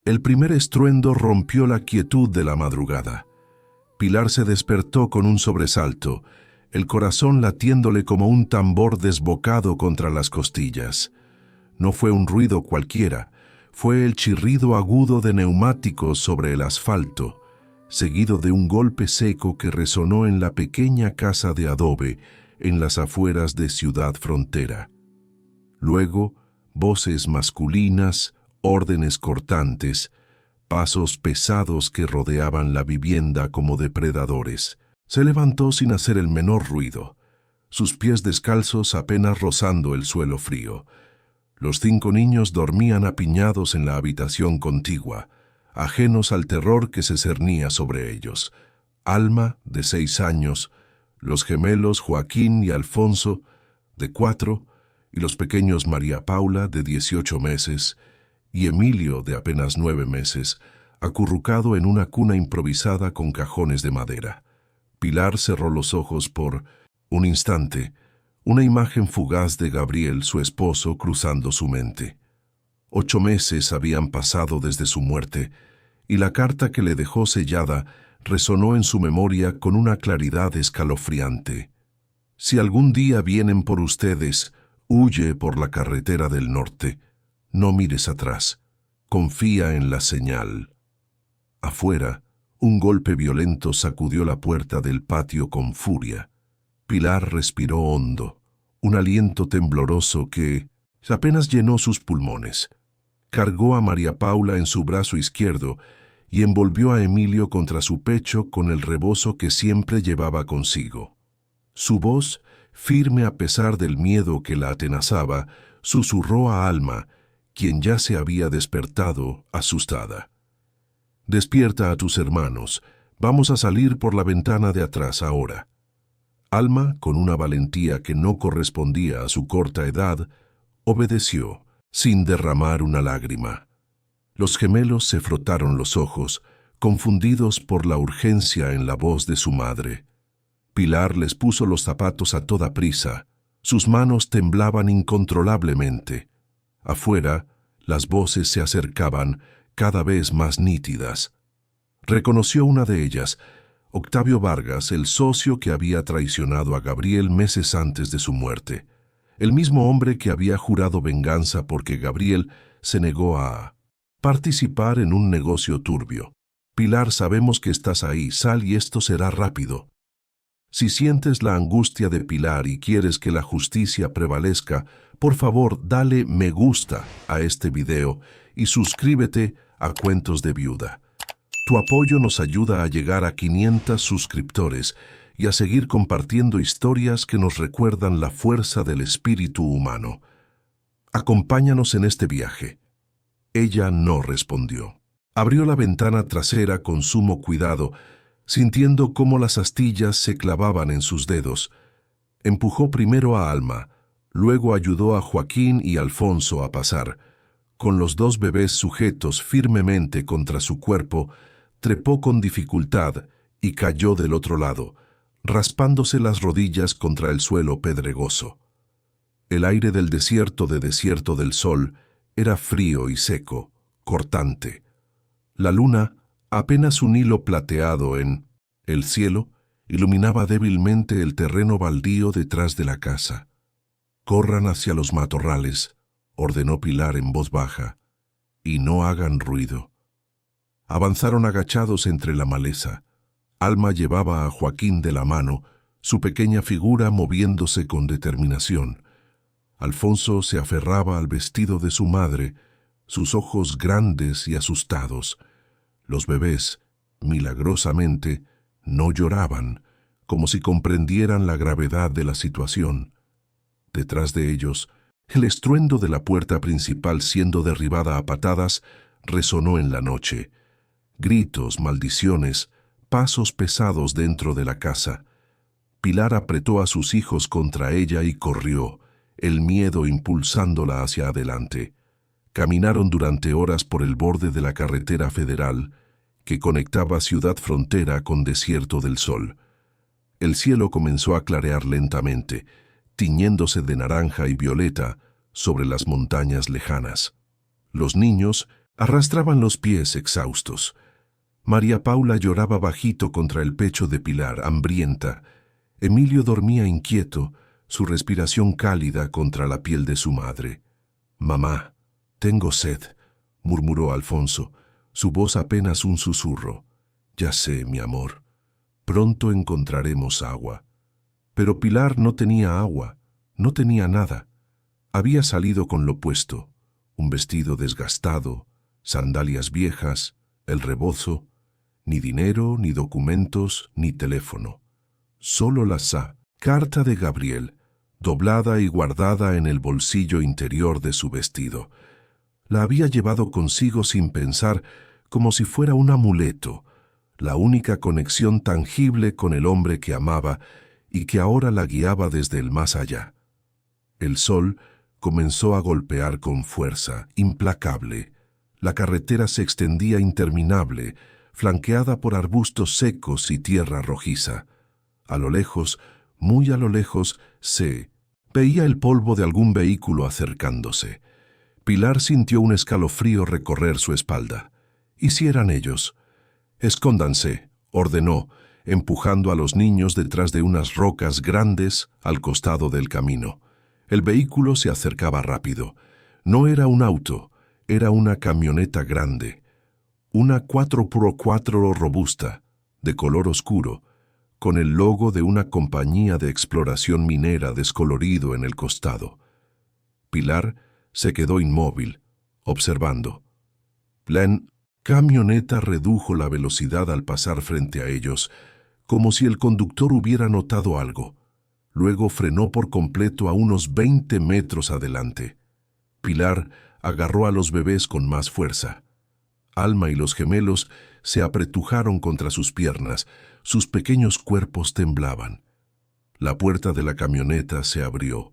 El primer estruendo rompió la quietud de la madrugada. Pilar se despertó con un sobresalto, el corazón latiéndole como un tambor desbocado contra las costillas. No fue un ruido cualquiera, fue el chirrido agudo de neumáticos sobre el asfalto, seguido de un golpe seco que resonó en la pequeña casa de adobe en las afueras de Ciudad Frontera. Luego, voces masculinas, órdenes cortantes, pasos pesados que rodeaban la vivienda como depredadores. Se levantó sin hacer el menor ruido, sus pies descalzos apenas rozando el suelo frío. Los 5 niños dormían apiñados en la habitación contigua, ajenos al terror que se cernía sobre ellos. Alma, de 6 años, los gemelos Joaquín y Alfonso, de 4, y los pequeños María Paula, de 18 meses, y Emilio, de apenas 9 meses, acurrucado en una cuna improvisada con cajones de madera. Pilar cerró los ojos por un instante. Una imagen fugaz de Gabriel, su esposo, cruzando su mente. 8 meses habían pasado desde su muerte, y la carta que le dejó sellada resonó en su memoria con una claridad escalofriante. Si algún día vienen por ustedes, huye por la carretera del norte. No mires atrás. Confía en la señal. Afuera, un golpe violento sacudió la puerta del patio con furia. Pilar respiró hondo, un aliento tembloroso que apenas llenó sus pulmones. Cargó a María Paula en su brazo izquierdo y envolvió a Emilio contra su pecho con el rebozo que siempre llevaba consigo. Su voz, firme a pesar del miedo que la atenazaba, susurró a Alma, quien ya se había despertado, asustada. «Despierta a tus hermanos. Vamos a salir por la ventana de atrás ahora». Alma, con una valentía que no correspondía a su corta edad, obedeció, sin derramar una lágrima. Los gemelos se frotaron los ojos, confundidos por la urgencia en la voz de su madre. Pilar les puso los zapatos a toda prisa. Sus manos temblaban incontrolablemente. Afuera, las voces se acercaban, cada vez más nítidas. Reconoció una de ellas, Octavio Vargas, el socio que había traicionado a Gabriel meses antes de su muerte. El mismo hombre que había jurado venganza porque Gabriel se negó a participar en un negocio turbio. «Pilar, sabemos que estás ahí, sal y esto será rápido». Si sientes la angustia de Pilar y quieres que la justicia prevalezca, por favor, dale me gusta a este video y suscríbete a Cuentos de Viuda. Tu apoyo nos ayuda a llegar a 500 suscriptores y a seguir compartiendo historias que nos recuerdan la fuerza del espíritu humano. Acompáñanos en este viaje. Ella no respondió. Abrió la ventana trasera con sumo cuidado, sintiendo cómo las astillas se clavaban en sus dedos. Empujó primero a Alma, luego ayudó a Joaquín y Alfonso a pasar. Con los 2 bebés sujetos firmemente contra su cuerpo, trepó con dificultad y cayó del otro lado, raspándose las rodillas contra el suelo pedregoso. El aire del desierto del Sol era frío y seco, cortante. La luna, apenas un hilo plateado en el cielo, iluminaba débilmente el terreno baldío detrás de la casa. «Corran hacia los matorrales», ordenó Pilar en voz baja, «y no hagan ruido». Avanzaron agachados entre la maleza. Alma llevaba a Joaquín de la mano, su pequeña figura moviéndose con determinación. Alfonso se aferraba al vestido de su madre, sus ojos grandes y asustados. Los bebés, milagrosamente, no lloraban, como si comprendieran la gravedad de la situación. Detrás de ellos, el estruendo de la puerta principal siendo derribada a patadas resonó en la noche. Gritos, maldiciones, pasos pesados dentro de la casa. Pilar apretó a sus hijos contra ella y corrió, el miedo impulsándola hacia adelante. Caminaron durante horas por el borde de la carretera federal que conectaba Ciudad Frontera con Desierto del Sol. El cielo comenzó a clarear lentamente, tiñéndose de naranja y violeta sobre las montañas lejanas. Los niños, Arrastraban los pies exhaustos. María Paula lloraba bajito contra el pecho de Pilar, hambrienta. Emilio dormía inquieto, su respiración cálida contra la piel de su madre. «Mamá, tengo sed», murmuró Alfonso, su voz apenas un susurro. «Ya sé, mi amor. Pronto encontraremos agua». Pero Pilar no tenía agua, no tenía nada. Había salido con lo puesto, un vestido desgastado, sandalias viejas, el rebozo, ni dinero, ni documentos, ni teléfono. Solo la carta de Gabriel, doblada y guardada en el bolsillo interior de su vestido. La había llevado consigo sin pensar, como si fuera un amuleto, la única conexión tangible con el hombre que amaba y que ahora la guiaba desde el más allá. El sol comenzó a golpear con fuerza, implacable. La carretera se extendía interminable, flanqueada por arbustos secos y tierra rojiza. A lo lejos, muy a lo lejos, se veía el polvo de algún vehículo acercándose. Pilar sintió un escalofrío recorrer su espalda. ¿Y si eran ellos? «Escóndanse», ordenó, empujando a los niños detrás de unas rocas grandes al costado del camino. El vehículo se acercaba rápido. No era un auto, era una camioneta grande. Una 4x4 robusta, de color oscuro, con el logo de una compañía de exploración minera descolorido en el costado. Pilar se quedó inmóvil, observando. La camioneta redujo la velocidad al pasar frente a ellos, como si el conductor hubiera notado algo. Luego frenó por completo a unos 20 metros adelante. Pilar agarró a los bebés con más fuerza. Alma y los gemelos se apretujaron contra sus piernas, sus pequeños cuerpos temblaban. La puerta de la camioneta se abrió.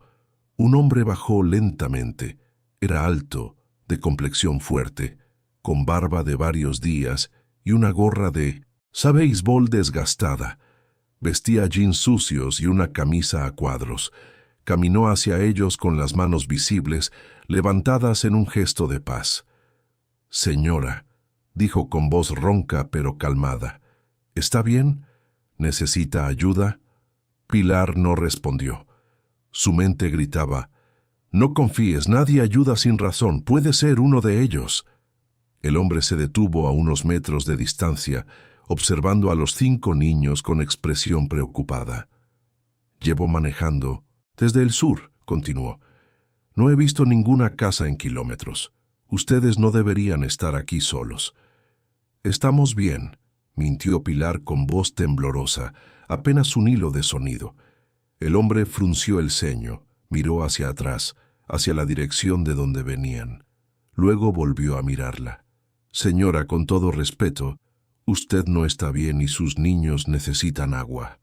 Un hombre bajó lentamente. Era alto, de complexión fuerte, con barba de varios días y una gorra de béisbol desgastada. Vestía jeans sucios y una camisa a cuadros. Caminó hacia ellos con las manos visibles, levantadas en un gesto de paz. «Señora», dijo con voz ronca pero calmada, «¿está bien? ¿Necesita ayuda?» Pilar no respondió. Su mente gritaba, «No confíes, nadie ayuda sin razón, puede ser uno de ellos». El hombre se detuvo a unos metros de distancia, observando a los 5 niños con expresión preocupada. «Llevo manejando desde el sur», continuó. «No he visto ninguna casa en kilómetros. Ustedes no deberían estar aquí solos». «Estamos bien», mintió Pilar con voz temblorosa, apenas un hilo de sonido. El hombre frunció el ceño, miró hacia atrás, hacia la dirección de donde venían. Luego volvió a mirarla. «Señora, con todo respeto, usted no está bien y sus niños necesitan agua».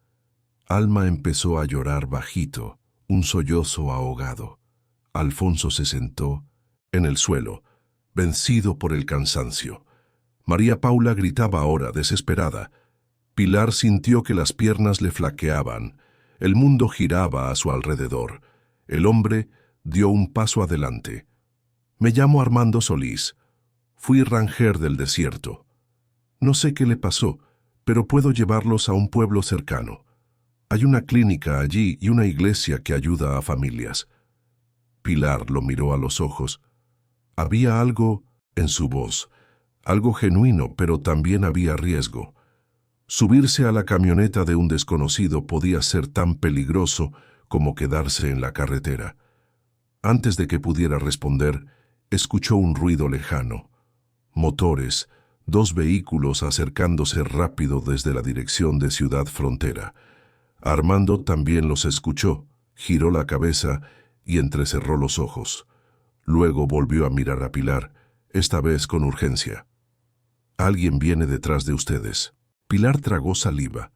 Alma empezó a llorar bajito, un sollozo ahogado. Alfonso se sentó en el suelo, vencido por el cansancio. María Paula gritaba ahora, desesperada. Pilar sintió que las piernas le flaqueaban. El mundo giraba a su alrededor. El hombre dio un paso adelante. «Me llamo Armando Solís. Fui ranger del desierto. No sé qué le pasó, pero puedo llevarlos a un pueblo cercano. Hay una clínica allí y una iglesia que ayuda a familias». Pilar lo miró a los ojos. Había algo en su voz, algo genuino, pero también había riesgo. Subirse a la camioneta de un desconocido podía ser tan peligroso como quedarse en la carretera. Antes de que pudiera responder, escuchó un ruido lejano. Motores, 2 vehículos acercándose rápido desde la dirección de Ciudad Frontera. Armando también los escuchó, giró la cabeza y entrecerró los ojos. Luego volvió a mirar a Pilar, esta vez con urgencia. «Alguien viene detrás de ustedes». Pilar tragó saliva.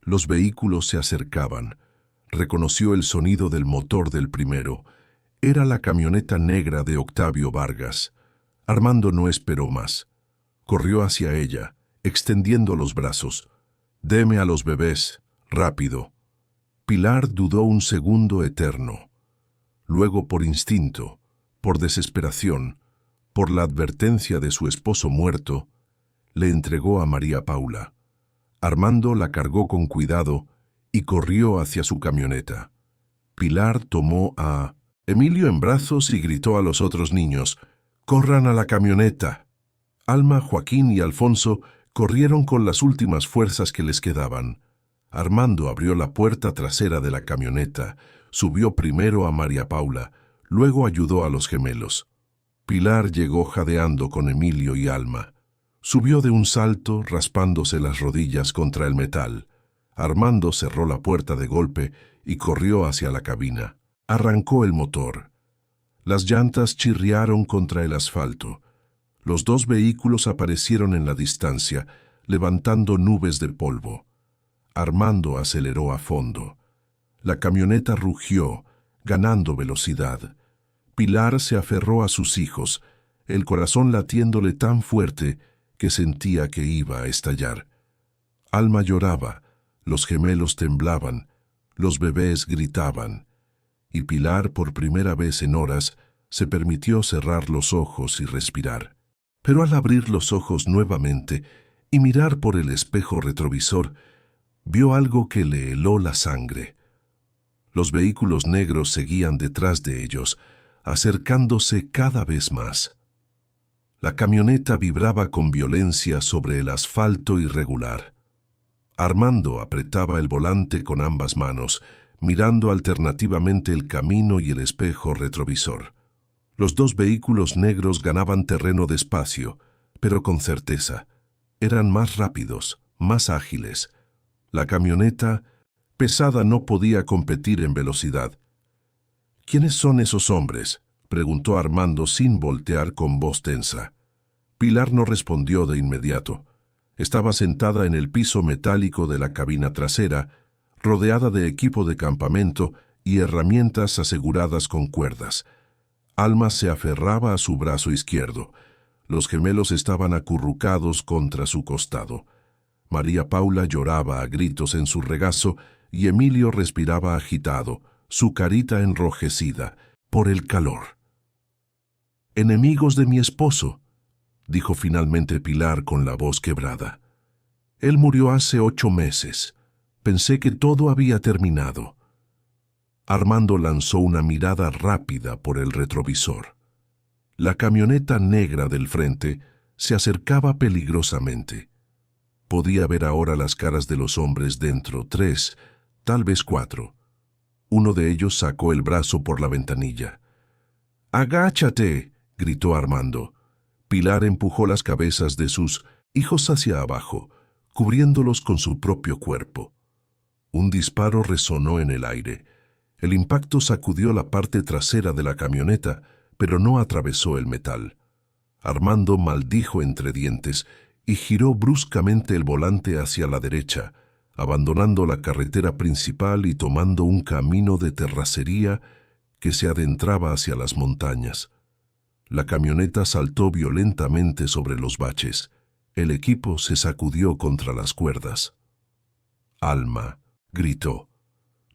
Los vehículos se acercaban. Reconoció el sonido del motor del primero. Era la camioneta negra de Octavio Vargas. Armando no esperó más. Corrió hacia ella, extendiendo los brazos. «Deme a los bebés, rápido». Pilar dudó un segundo eterno. Luego, por instinto, por desesperación, por la advertencia de su esposo muerto, le entregó a María Paula. Armando la cargó con cuidado y corrió hacia su camioneta. Pilar tomó a Emilio en brazos y gritó a los otros niños: «¡Corran a la camioneta!». Alma, Joaquín y Alfonso corrieron con las últimas fuerzas que les quedaban. Armando abrió la puerta trasera de la camioneta, subió primero a María Paula, luego ayudó a los gemelos. Pilar llegó jadeando con Emilio y Alma. Subió de un salto, raspándose las rodillas contra el metal. Armando cerró la puerta de golpe y corrió hacia la cabina. Arrancó el motor. Las llantas chirriaron contra el asfalto. Los dos vehículos aparecieron en la distancia, levantando nubes de polvo. Armando aceleró a fondo. La camioneta rugió, ganando velocidad. Pilar se aferró a sus hijos, el corazón latiéndole tan fuerte que sentía que iba a estallar. Alma lloraba, los gemelos temblaban, los bebés gritaban, y Pilar, por primera vez en horas, se permitió cerrar los ojos y respirar. Pero al abrir los ojos nuevamente y mirar por el espejo retrovisor, vio algo que le heló la sangre. Los vehículos negros seguían detrás de ellos, acercándose cada vez más. La camioneta vibraba con violencia sobre el asfalto irregular. Armando apretaba el volante con ambas manos, mirando alternativamente el camino y el espejo retrovisor. Los dos vehículos negros ganaban terreno despacio, pero con certeza. Eran más rápidos, más ágiles. La camioneta, pesada, no podía competir en velocidad. «¿Quiénes son esos hombres?», preguntó Armando sin voltear, con voz tensa. Pilar no respondió de inmediato. Estaba sentada en el piso metálico de la cabina trasera, rodeada de equipo de campamento y herramientas aseguradas con cuerdas. Alma se aferraba a su brazo izquierdo. Los gemelos estaban acurrucados contra su costado. María Paula lloraba a gritos en su regazo y Emilio respiraba agitado, su carita enrojecida por el calor. «Enemigos de mi esposo», dijo finalmente Pilar con la voz quebrada. «Él murió hace 8 meses. Pensé que todo había terminado». Armando lanzó una mirada rápida por el retrovisor. La camioneta negra del frente se acercaba peligrosamente. Podía ver ahora las caras de los hombres dentro, 3, tal vez 4. Uno de ellos sacó el brazo por la ventanilla. «¡Agáchate!», gritó Armando. Pilar empujó las cabezas de sus hijos hacia abajo, cubriéndolos con su propio cuerpo. Un disparo resonó en el aire. El impacto sacudió la parte trasera de la camioneta, pero no atravesó el metal. Armando maldijo entre dientes y giró bruscamente el volante hacia la derecha, abandonando la carretera principal y tomando un camino de terracería que se adentraba hacia las montañas. La camioneta saltó violentamente sobre los baches. El equipo se sacudió contra las cuerdas. «Alma», gritó.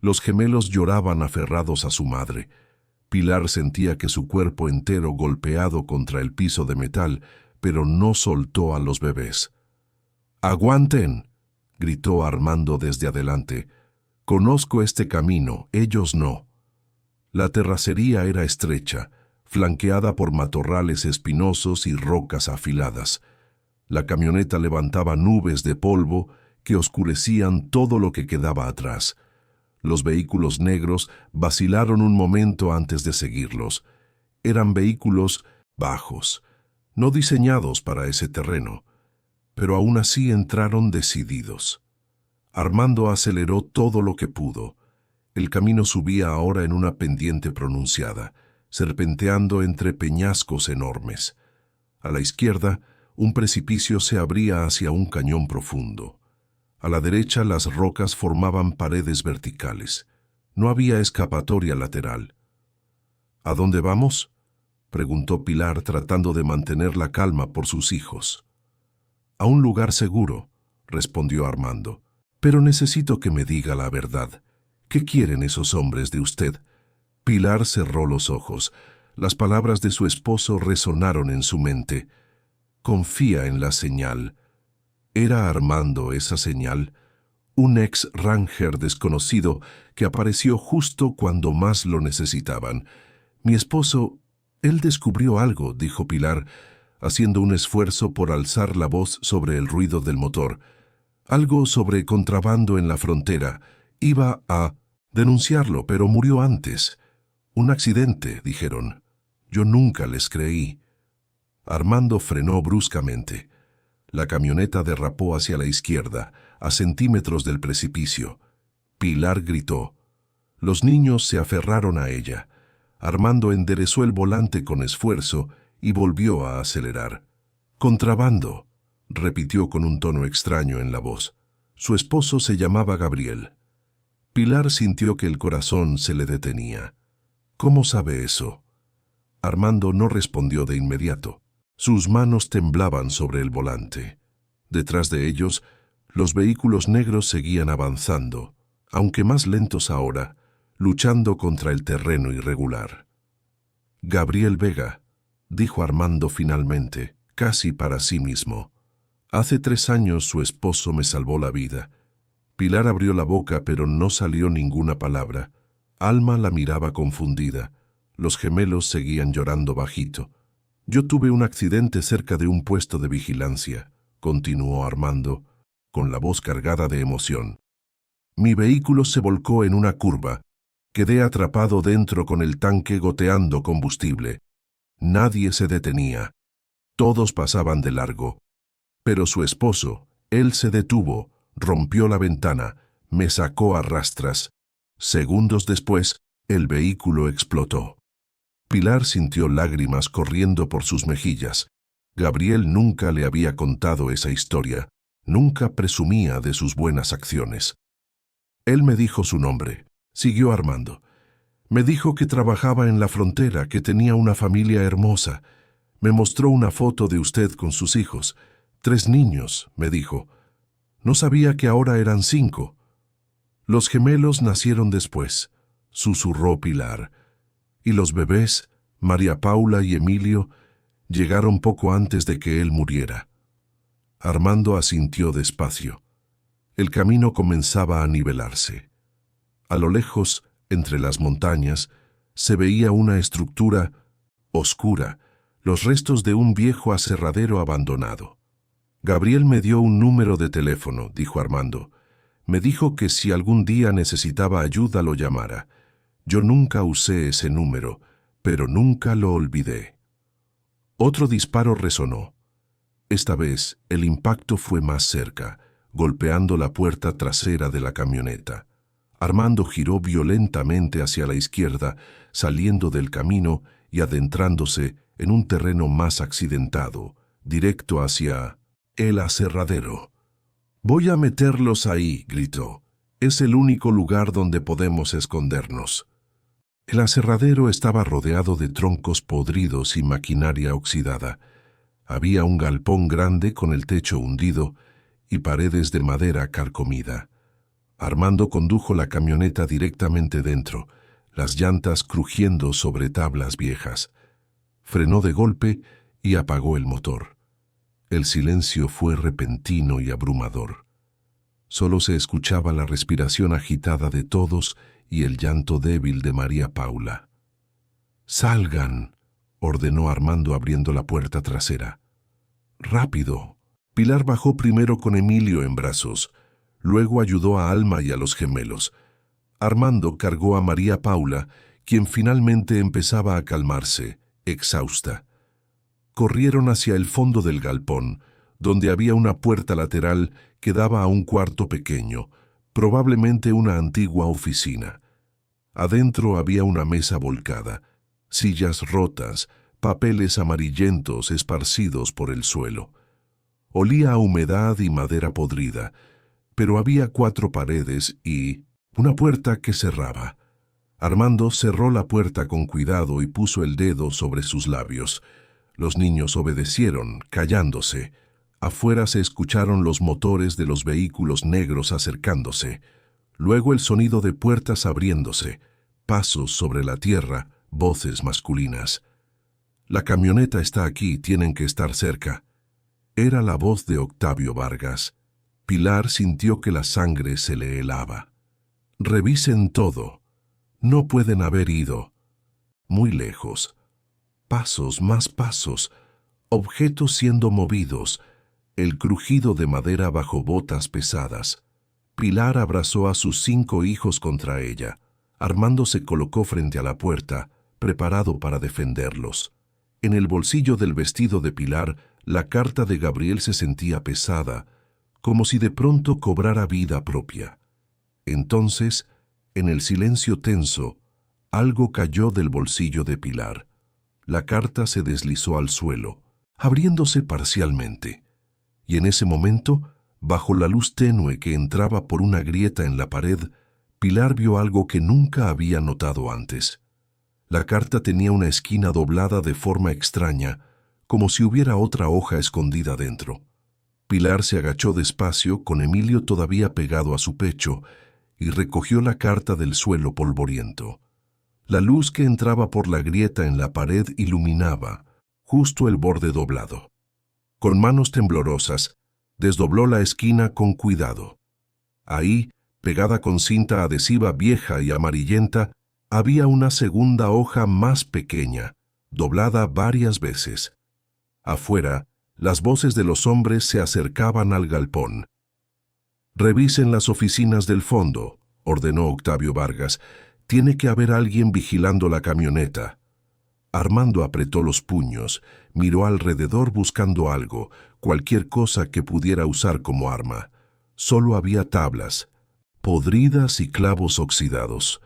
Los gemelos lloraban aferrados a su madre. Pilar sentía que su cuerpo entero golpeado contra el piso de metal, pero no soltó a los bebés. «¡Aguanten!», gritó Armando desde adelante. «Conozco este camino, ellos no». La terracería era estrecha, flanqueada por matorrales espinosos y rocas afiladas. La camioneta levantaba nubes de polvo que oscurecían todo lo que quedaba atrás. Los vehículos negros vacilaron un momento antes de seguirlos. Eran vehículos bajos, no diseñados para ese terreno, pero aún así entraron decididos. Armando aceleró todo lo que pudo. El camino subía ahora en una pendiente pronunciada, serpenteando entre peñascos enormes. A la izquierda, un precipicio se abría hacia un cañón profundo. A la derecha, las rocas formaban paredes verticales. No había escapatoria lateral. «¿A dónde vamos?», preguntó Pilar, tratando de mantener la calma por sus hijos. «A un lugar seguro», respondió Armando. «Pero necesito que me diga la verdad. ¿Qué quieren esos hombres de usted?». Pilar cerró los ojos. Las palabras de su esposo resonaron en su mente. Confía en la señal. ¿Era Armando esa señal? Un ex-ranger desconocido que apareció justo cuando más lo necesitaban. Mi esposo, él descubrió algo, dijo Pilar, haciendo un esfuerzo por alzar la voz sobre el ruido del motor. Algo sobre contrabando en la frontera. Iba a denunciarlo, pero murió antes. Un accidente, dijeron. Yo nunca les creí. Armando frenó bruscamente. La camioneta derrapó hacia la izquierda, a centímetros del precipicio. Pilar gritó. Los niños se aferraron a ella. Armando enderezó el volante con esfuerzo y volvió a acelerar. «Contrabando», repitió con un tono extraño en la voz. Su esposo se llamaba Gabriel. Pilar sintió que el corazón se le detenía. «¿Cómo sabe eso?» Armando no respondió de inmediato. Sus manos temblaban sobre el volante. Detrás de ellos, los vehículos negros seguían avanzando, aunque más lentos ahora, luchando contra el terreno irregular. «Gabriel Vega», dijo Armando finalmente, casi para sí mismo. «Hace 3 años su esposo me salvó la vida». Pilar abrió la boca, pero no salió ninguna palabra. Alma la miraba confundida. Los gemelos seguían llorando bajito. «Yo tuve un accidente cerca de un puesto de vigilancia», continuó Armando, con la voz cargada de emoción. «Mi vehículo se volcó en una curva. Quedé atrapado dentro con el tanque goteando combustible. Nadie se detenía. Todos pasaban de largo. Pero su esposo, él se detuvo, rompió la ventana, me sacó a rastras. Segundos después, el vehículo explotó». Pilar sintió lágrimas corriendo por sus mejillas. Gabriel nunca le había contado esa historia, nunca presumía de sus buenas acciones. «Él me dijo su nombre», siguió Armando. «Me dijo que trabajaba en la frontera, que tenía una familia hermosa. Me mostró una foto de usted con sus hijos. 3 niños», me dijo. «No sabía que ahora eran 5. Los gemelos nacieron después», susurró Pilar. «Y los bebés, María Paula y Emilio, llegaron poco antes de que él muriera». Armando asintió despacio. El camino comenzaba a nivelarse. A lo lejos, entre las montañas, se veía una estructura oscura, los restos de un viejo aserradero abandonado. «Gabriel me dio un número de teléfono», dijo Armando. «Me dijo que si algún día necesitaba ayuda lo llamara. Yo nunca usé ese número, pero nunca lo olvidé». Otro disparo resonó. Esta vez, el impacto fue más cerca, golpeando la puerta trasera de la camioneta. Armando giró violentamente hacia la izquierda, saliendo del camino y adentrándose en un terreno más accidentado, directo hacia el aserradero. «Voy a meterlos ahí», gritó. «Es el único lugar donde podemos escondernos». El aserradero estaba rodeado de troncos podridos y maquinaria oxidada. Había un galpón grande con el techo hundido y paredes de madera carcomida. Armando condujo la camioneta directamente dentro, las llantas crujiendo sobre tablas viejas. Frenó de golpe y apagó el motor. El silencio fue repentino y abrumador. Solo se escuchaba la respiración agitada de todos y el llanto débil de María Paula. «Salgan», ordenó Armando abriendo la puerta trasera. «Rápido». Pilar bajó primero con Emilio en brazos, luego ayudó a Alma y a los gemelos. Armando cargó a María Paula, quien finalmente empezaba a calmarse, exhausta. Corrieron hacia el fondo del galpón, donde había una puerta lateral que daba a un cuarto pequeño, probablemente una antigua oficina. Adentro había una mesa volcada, sillas rotas, papeles amarillentos esparcidos por el suelo. Olía a humedad y madera podrida, pero había 4 paredes y una puerta que cerraba. Armando cerró la puerta con cuidado y puso el dedo sobre sus labios. Los niños obedecieron, callándose. Afuera se escucharon los motores de los vehículos negros acercándose. Luego el sonido de puertas abriéndose, pasos sobre la tierra, voces masculinas. La camioneta está aquí, tienen que estar cerca. Era la voz de Octavio Vargas. Pilar sintió que la sangre se le helaba. Revisen todo. No pueden haber ido. Muy lejos. Pasos, más pasos. Objetos siendo movidos. El crujido de madera bajo botas pesadas. Pilar abrazó a sus 5 hijos contra ella. Armando se colocó frente a la puerta, preparado para defenderlos. En el bolsillo del vestido de Pilar, la carta de Gabriel se sentía pesada, como si de pronto cobrara vida propia. Entonces, en el silencio tenso, algo cayó del bolsillo de Pilar. La carta se deslizó al suelo, abriéndose parcialmente. Y en ese momento, bajo la luz tenue que entraba por una grieta en la pared, Pilar vio algo que nunca había notado antes. La carta tenía una esquina doblada de forma extraña, como si hubiera otra hoja escondida dentro. Pilar se agachó despacio, con Emilio todavía pegado a su pecho, y recogió la carta del suelo polvoriento. La luz que entraba por la grieta en la pared iluminaba justo el borde doblado. Con manos temblorosas, desdobló la esquina con cuidado. Ahí, pegada con cinta adhesiva vieja y amarillenta, había una segunda hoja más pequeña, doblada varias veces. Afuera, las voces de los hombres se acercaban al galpón. «Revisen las oficinas del fondo», ordenó Octavio Vargas. «Tiene que haber alguien vigilando la camioneta». Armando apretó los puños, miró alrededor buscando algo, cualquier cosa que pudiera usar como arma. Solo había tablas, podridas y clavos oxidados.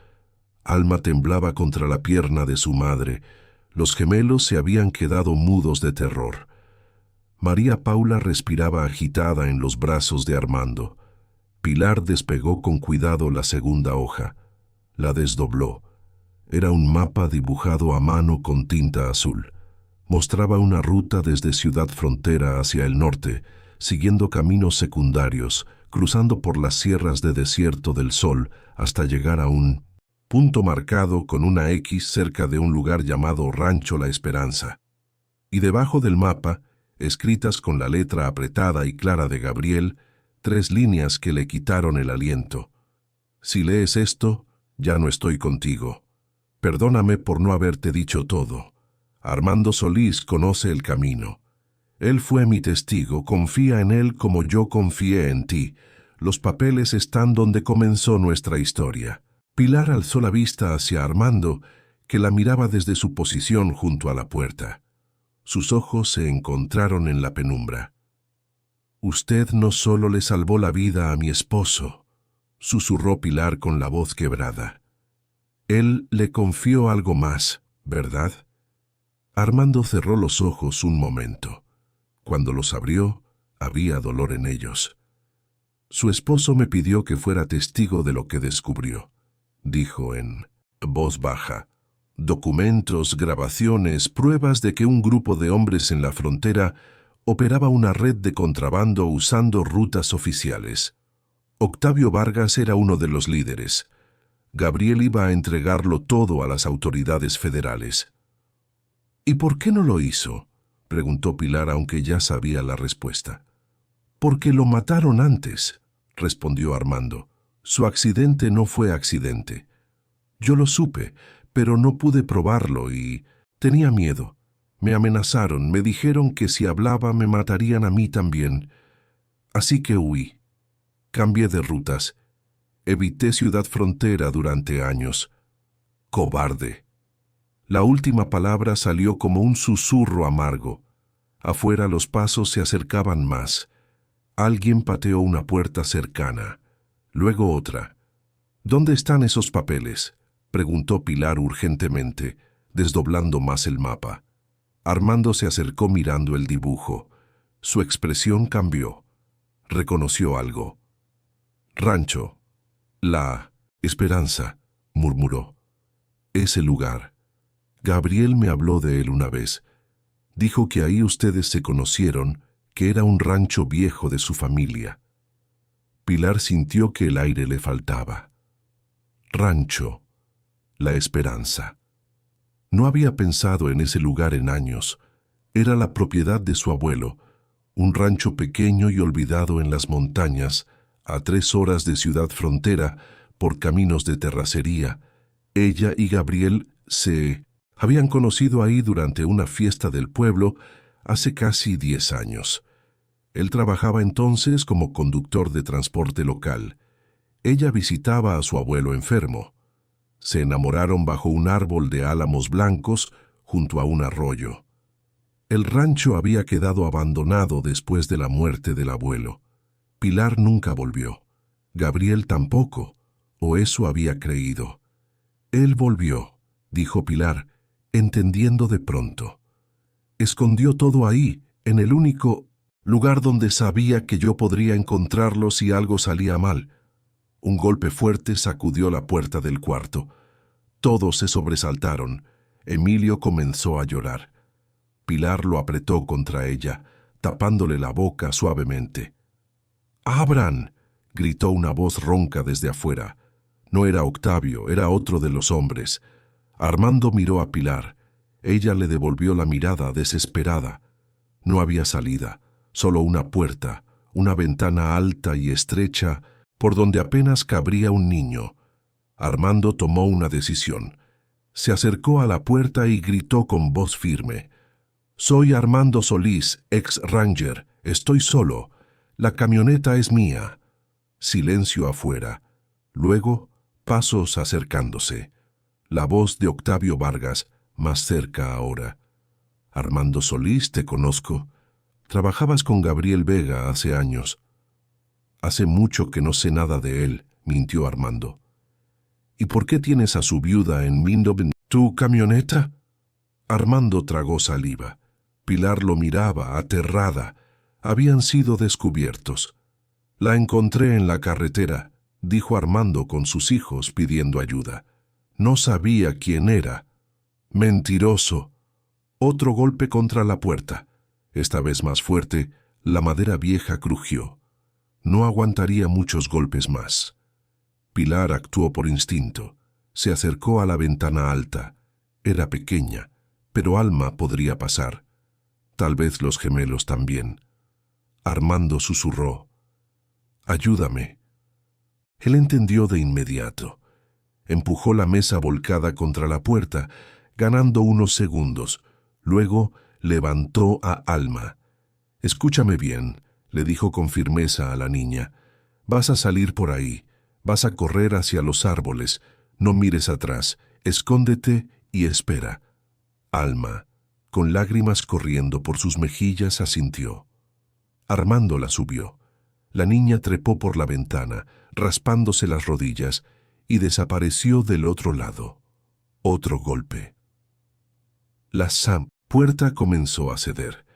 Alma temblaba contra la pierna de su madre. Los gemelos se habían quedado mudos de terror. María Paula respiraba agitada en los brazos de Armando. Pilar despegó con cuidado la segunda hoja. La desdobló. Era un mapa dibujado a mano con tinta azul. Mostraba una ruta desde Ciudad Frontera hacia el norte, siguiendo caminos secundarios, cruzando por las sierras de Desierto del Sol hasta llegar a un punto marcado con una X cerca de un lugar llamado Rancho La Esperanza. Y debajo del mapa, escritas con la letra apretada y clara de Gabriel, 3 líneas que le quitaron el aliento. «Si lees esto, ya no estoy contigo. Perdóname por no haberte dicho todo. Armando Solís conoce el camino. Él fue mi testigo, confía en él como yo confié en ti. Los papeles están donde comenzó nuestra historia». Pilar alzó la vista hacia Armando, que la miraba desde su posición junto a la puerta. Sus ojos se encontraron en la penumbra. «Usted no solo le salvó la vida a mi esposo», susurró Pilar con la voz quebrada. «Él le confió algo más, ¿verdad?» Armando cerró los ojos un momento. Cuando los abrió, había dolor en ellos. «Su esposo me pidió que fuera testigo de lo que descubrió», dijo en voz baja. «Documentos, grabaciones, pruebas de que un grupo de hombres en la frontera operaba una red de contrabando usando rutas oficiales. Octavio Vargas era uno de los líderes. Gabriel iba a entregarlo todo a las autoridades federales». «¿Y por qué no lo hizo?», preguntó Pilar, aunque ya sabía la respuesta. «Porque lo mataron antes», respondió Armando. «Su accidente no fue accidente. Yo lo supe, pero no pude probarlo y tenía miedo. Me amenazaron, me dijeron que si hablaba me matarían a mí también. Así que huí. Cambié de rutas. Evité Ciudad Frontera durante años. Cobarde». La última palabra salió como un susurro amargo. Afuera los pasos se acercaban más. Alguien pateó una puerta cercana. Luego otra. «¿Dónde están esos papeles?», preguntó Pilar urgentemente, desdoblando más el mapa. Armando se acercó mirando el dibujo. Su expresión cambió. Reconoció algo. «Rancho La Esperanza», murmuró. «Ese lugar. Gabriel me habló de él una vez. Dijo que ahí ustedes se conocieron, que era un rancho viejo de su familia». Pilar sintió que el aire le faltaba. Rancho La Esperanza. No había pensado en ese lugar en años. Era la propiedad de su abuelo, un rancho pequeño y olvidado en las montañas, a 3 horas de Ciudad Frontera, por caminos de terracería. Ella y Gabriel se habían conocido ahí durante una fiesta del pueblo hace casi 10 años. Él trabajaba entonces como conductor de transporte local. Ella visitaba a su abuelo enfermo. Se enamoraron bajo un árbol de álamos blancos junto a un arroyo. El rancho había quedado abandonado después de la muerte del abuelo. Pilar nunca volvió. Gabriel tampoco, o eso había creído. Él volvió, dijo Pilar, entendiendo de pronto. Escondió todo ahí, en el único lugar donde sabía que yo podría encontrarlo si algo salía mal. Un golpe fuerte sacudió la puerta del cuarto. Todos se sobresaltaron. Emilio comenzó a llorar. Pilar lo apretó contra ella, tapándole la boca suavemente. ¡Abran!, gritó una voz ronca desde afuera. No era Octavio, era otro de los hombres. Armando miró a Pilar. Ella le devolvió la mirada desesperada. No había salida, solo una puerta, una ventana alta y estrecha por donde apenas cabría un niño. Armando tomó una decisión. Se acercó a la puerta y gritó con voz firme. «Soy Armando Solís, ex-ranger. Estoy solo. La camioneta es mía». Silencio afuera. Luego, pasos acercándose. La voz de Octavio Vargas, más cerca ahora. «Armando Solís, te conozco. Trabajabas con Gabriel Vega hace años». «Hace mucho que no sé nada de él», mintió Armando. «¿Y por qué tienes a su viuda en tu camioneta?» Armando tragó saliva. Pilar lo miraba, aterrada. Habían sido descubiertos. «La encontré en la carretera», dijo Armando con sus hijos pidiendo ayuda. «No sabía quién era». «Mentiroso». Otro golpe contra la puerta. Esta vez más fuerte, la madera vieja crujió. No aguantaría muchos golpes más. Pilar actuó por instinto. Se acercó a la ventana alta. Era pequeña, pero Alma podría pasar. Tal vez los gemelos también. Armando susurró. «Ayúdame». Él entendió de inmediato. Empujó la mesa volcada contra la puerta, ganando unos segundos. Luego levantó a Alma. «Escúchame bien», le dijo con firmeza a la niña. «Vas a salir por ahí. Vas a correr hacia los árboles. No mires atrás. Escóndete y espera». Alma, con lágrimas corriendo por sus mejillas, asintió. Armando la subió. La niña trepó por la ventana, raspándose las rodillas, y desapareció del otro lado. Otro golpe. La puerta comenzó a ceder.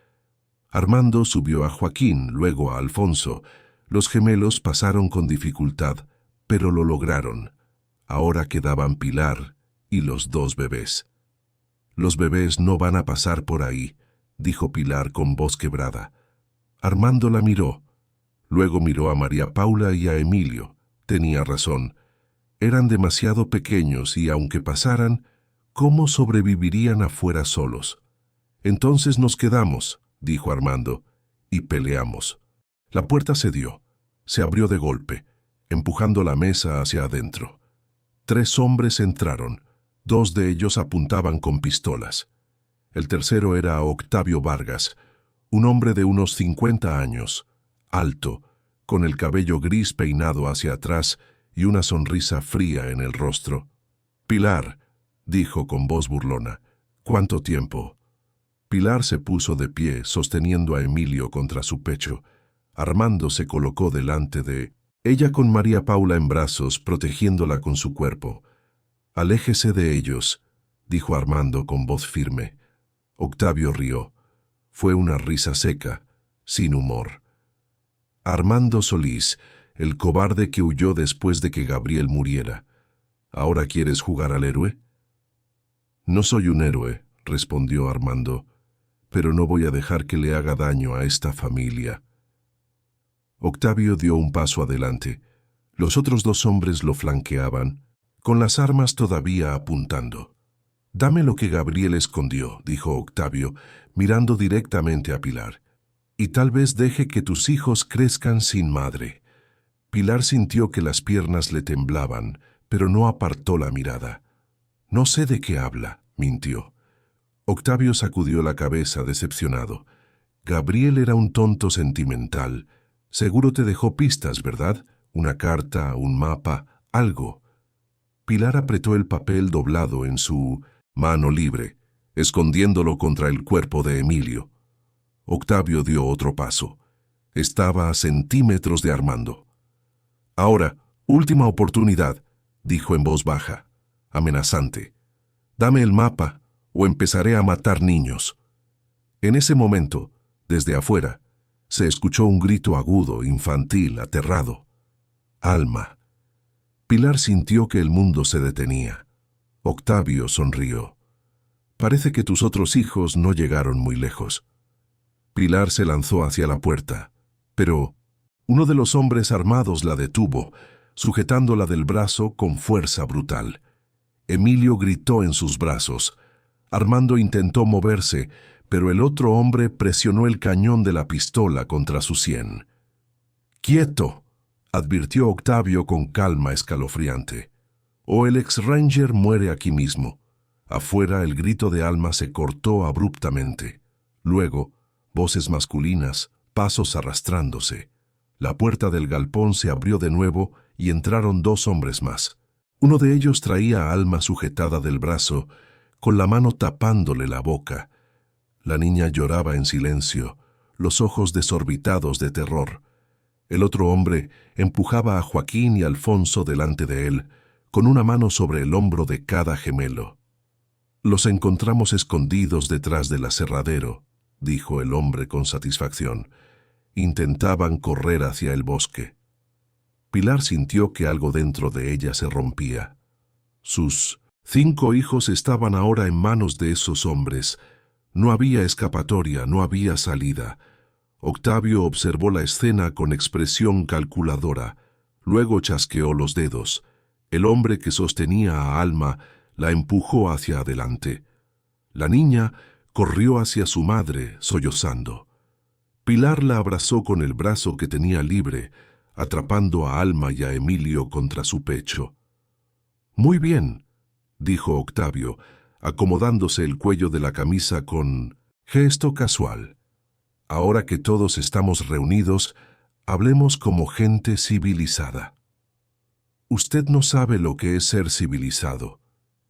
Armando subió a Joaquín, luego a Alfonso. Los gemelos pasaron con dificultad, pero lo lograron. Ahora quedaban Pilar y los 2 bebés. «Los bebés no van a pasar por ahí», dijo Pilar con voz quebrada. Armando la miró. Luego miró a María Paula y a Emilio. Tenía razón. Eran demasiado pequeños y, aunque pasaran, ¿cómo sobrevivirían afuera solos? «Entonces nos quedamos», dijo Armando, «y peleamos». La puerta cedió. Se abrió de golpe, empujando la mesa hacia adentro. 3 hombres entraron. 2 de ellos apuntaban con pistolas. El tercero era Octavio Vargas, un hombre de unos 50 años, alto, con el cabello gris peinado hacia atrás y una sonrisa fría en el rostro. «Pilar», dijo con voz burlona, «¿cuánto tiempo?» Pilar se puso de pie, sosteniendo a Emilio contra su pecho. Armando se colocó delante de ella con María Paula en brazos, protegiéndola con su cuerpo. «Aléjese de ellos», dijo Armando con voz firme. Octavio rió. Fue una risa seca, sin humor. «Armando Solís, el cobarde que huyó después de que Gabriel muriera. ¿Ahora quieres jugar al héroe?» «No soy un héroe», respondió Armando, «pero no voy a dejar que le haga daño a esta familia». Octavio dio un paso adelante. Los otros 2 hombres lo flanqueaban, con las armas todavía apuntando. Dame lo que Gabriel escondió, dijo Octavio, mirando directamente a Pilar. Y tal vez deje que tus hijos crezcan sin madre. Pilar sintió que las piernas le temblaban, pero no apartó la mirada. No sé de qué habla, mintió. Octavio sacudió la cabeza decepcionado. Gabriel era un tonto sentimental. Seguro te dejó pistas, ¿verdad? Una carta, un mapa, algo. Pilar apretó el papel doblado en su mano libre, escondiéndolo contra el cuerpo de Emilio. Octavio dio otro paso. Estaba a centímetros de Armando. Ahora, última oportunidad, dijo en voz baja, amenazante. Dame el mapa o empezaré a matar niños. En ese momento, desde afuera, se escuchó un grito agudo, infantil, aterrado. Alma. Pilar sintió que el mundo se detenía. Octavio sonrió. Parece que tus otros hijos no llegaron muy lejos. Pilar se lanzó hacia la puerta, pero uno de los hombres armados la detuvo, sujetándola del brazo con fuerza brutal. Emilio gritó en sus brazos. Armando intentó moverse, pero el otro hombre presionó el cañón de la pistola contra su sien. «¡Quieto!», advirtió Octavio con calma escalofriante. «O el ex-ranger muere aquí mismo». Afuera el grito de Alma se cortó abruptamente. Luego, voces masculinas, pasos arrastrándose. La puerta del galpón se abrió de nuevo y entraron dos hombres más. Uno de ellos traía a Alma sujetada del brazo, con la mano tapándole la boca. La niña lloraba en silencio, los ojos desorbitados de terror. El otro hombre empujaba a Joaquín y Alfonso delante de él, con una mano sobre el hombro de cada gemelo. «Los encontramos escondidos detrás del aserradero», dijo el hombre con satisfacción. Intentaban correr hacia el bosque. Pilar sintió que algo dentro de ella se rompía. Sus 5 hijos estaban ahora en manos de esos hombres. No había escapatoria, no había salida. Octavio observó la escena con expresión calculadora. Luego chasqueó los dedos. El hombre que sostenía a Alma la empujó hacia adelante. La niña corrió hacia su madre, sollozando. Pilar la abrazó con el brazo que tenía libre, atrapando a Alma y a Emilio contra su pecho. «Muy bien», dijo Octavio, acomodándose el cuello de la camisa con gesto casual. «Ahora que todos estamos reunidos, hablemos como gente civilizada». «Usted no sabe lo que es ser civilizado»,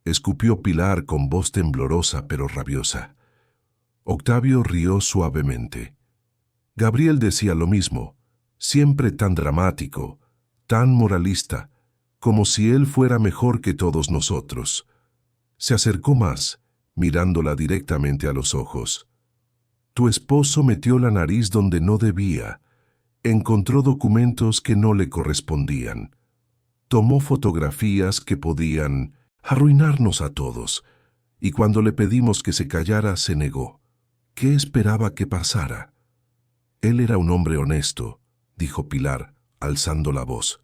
escupió Pilar con voz temblorosa pero rabiosa. Octavio rió suavemente. Gabriel decía lo mismo, siempre tan dramático, tan moralista, como si él fuera mejor que todos nosotros. Se acercó más, mirándola directamente a los ojos. «Tu esposo metió la nariz donde no debía. Encontró documentos que no le correspondían. Tomó fotografías que podían arruinarnos a todos. Y cuando le pedimos que se callara, se negó. ¿Qué esperaba que pasara?» «Él era un hombre honesto», dijo Pilar, alzando la voz.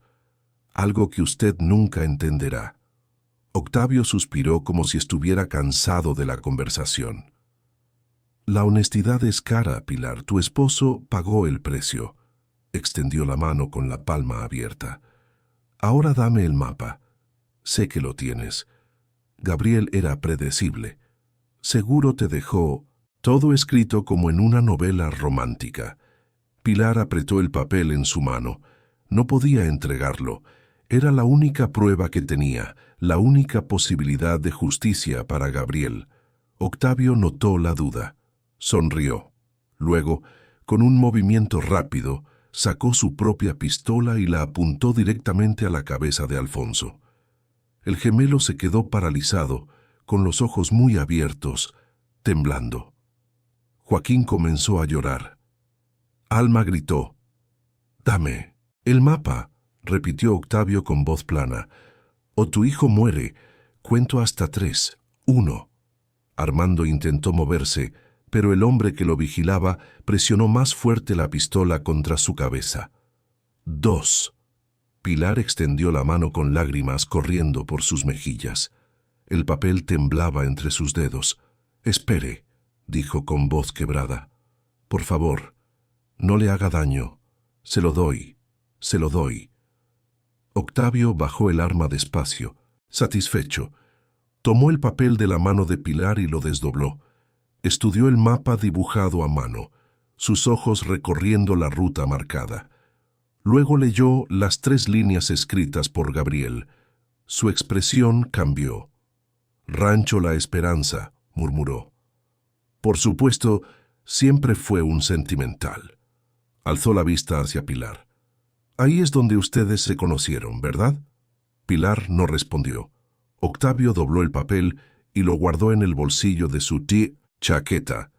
«Algo que usted nunca entenderá». Octavio suspiró como si estuviera cansado de la conversación. «La honestidad es cara, Pilar. Tu esposo pagó el precio». Extendió la mano con la palma abierta. «Ahora dame el mapa. Sé que lo tienes». Gabriel era predecible. Seguro te dejó todo escrito como en una novela romántica. Pilar apretó el papel en su mano. No podía entregarlo. Era la única prueba que tenía, la única posibilidad de justicia para Gabriel. Octavio notó la duda. Sonrió. Luego, con un movimiento rápido, sacó su propia pistola y la apuntó directamente a la cabeza de Alfonso. El gemelo se quedó paralizado, con los ojos muy abiertos, temblando. Joaquín comenzó a llorar. Alma gritó. «Dame el mapa», repitió Octavio con voz plana. «O tu hijo muere. Cuento hasta 3. 1». Armando intentó moverse, pero el hombre que lo vigilaba presionó más fuerte la pistola contra su cabeza. 2. Pilar extendió la mano con lágrimas corriendo por sus mejillas. El papel temblaba entre sus dedos. «Espere», dijo con voz quebrada. «Por favor, no le haga daño. Se lo doy, se lo doy». Octavio bajó el arma despacio, satisfecho. Tomó el papel de la mano de Pilar y lo desdobló. Estudió el mapa dibujado a mano, sus ojos recorriendo la ruta marcada. Luego leyó las 3 líneas escritas por Gabriel. Su expresión cambió. «Rancho La Esperanza», murmuró. «Por supuesto, siempre fue un sentimental». Alzó la vista hacia Pilar. «Ahí es donde ustedes se conocieron, ¿verdad?» Pilar no respondió. Octavio dobló el papel y lo guardó en el bolsillo de su chaqueta.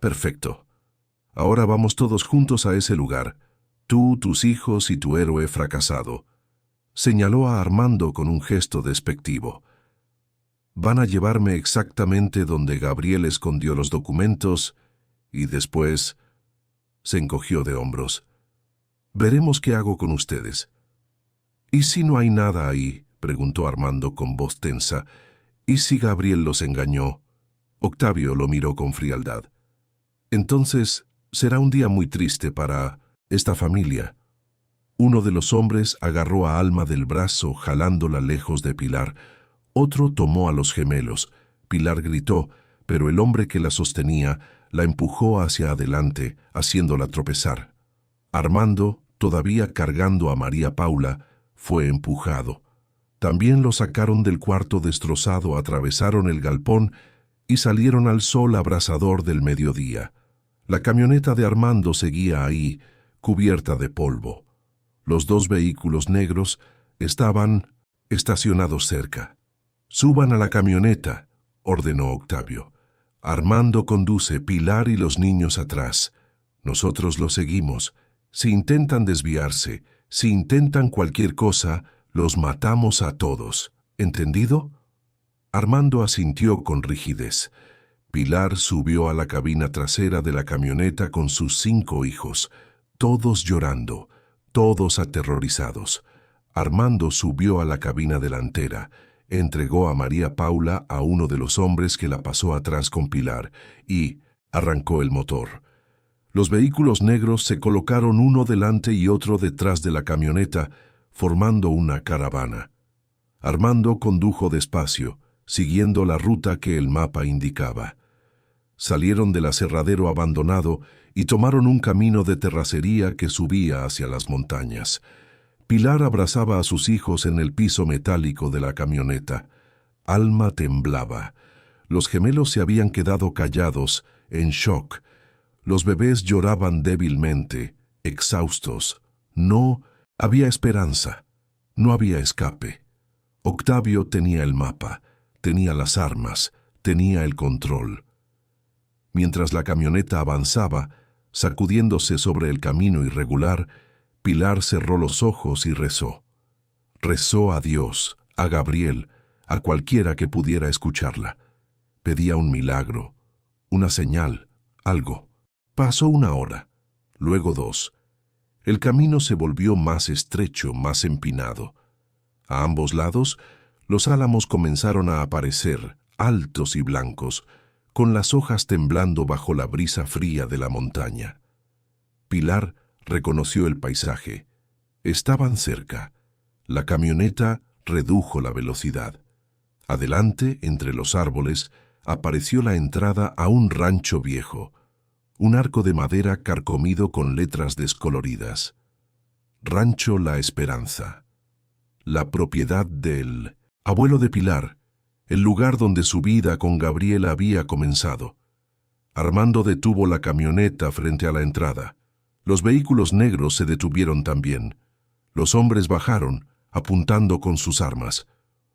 «Perfecto. Ahora vamos todos juntos a ese lugar. Tú, tus hijos y tu héroe fracasado». Señaló a Armando con un gesto despectivo. «Van a llevarme exactamente donde Gabriel escondió los documentos y después...» Se encogió de hombros. «Veremos qué hago con ustedes». «¿Y si no hay nada ahí?», preguntó Armando con voz tensa. «¿Y si Gabriel los engañó?». Octavio lo miró con frialdad. «Entonces, será un día muy triste para esta familia». Uno de los hombres agarró a Alma del brazo, jalándola lejos de Pilar. Otro tomó a los gemelos. Pilar gritó, pero el hombre que la sostenía la empujó hacia adelante, haciéndola tropezar. Armando, todavía cargando a María Paula, fue empujado. También lo sacaron del cuarto destrozado, atravesaron el galpón y salieron al sol abrasador del mediodía. La camioneta de Armando seguía ahí, cubierta de polvo. Los 2 vehículos negros estaban estacionados cerca. «Suban a la camioneta», ordenó Octavio. «Armando conduce, Pilar y los niños atrás. Nosotros los seguimos. Si intentan desviarse, si intentan cualquier cosa, los matamos a todos. ¿Entendido?». Armando asintió con rigidez. Pilar subió a la cabina trasera de la camioneta con sus 5 hijos, todos llorando, todos aterrorizados. Armando subió a la cabina delantera, entregó a María Paula a uno de los hombres que la pasó atrás con Pilar y arrancó el motor. Los vehículos negros se colocaron uno delante y otro detrás de la camioneta, formando una caravana. Armando condujo despacio, siguiendo la ruta que el mapa indicaba. Salieron del aserradero abandonado y tomaron un camino de terracería que subía hacia las montañas. Pilar abrazaba a sus hijos en el piso metálico de la camioneta. Alma temblaba. Los gemelos se habían quedado callados, en shock. Los bebés lloraban débilmente, exhaustos. No había esperanza, no había escape. Octavio tenía el mapa, tenía las armas, tenía el control. Mientras la camioneta avanzaba, sacudiéndose sobre el camino irregular, Pilar cerró los ojos y rezó. Rezó a Dios, a Gabriel, a cualquiera que pudiera escucharla. Pedía un milagro, una señal, algo. Pasó 1 hora, luego 2. El camino se volvió más estrecho, más empinado. A ambos lados, los álamos comenzaron a aparecer, altos y blancos, con las hojas temblando bajo la brisa fría de la montaña. Pilar reconoció el paisaje. Estaban cerca. La camioneta redujo la velocidad. Adelante, entre los árboles, apareció la entrada a un rancho viejo, un arco de madera carcomido con letras descoloridas. Rancho La Esperanza. La propiedad del abuelo de Pilar, el lugar donde su vida con Gabriel había comenzado. Armando detuvo la camioneta frente a la entrada. Los vehículos negros se detuvieron también. Los hombres bajaron, apuntando con sus armas.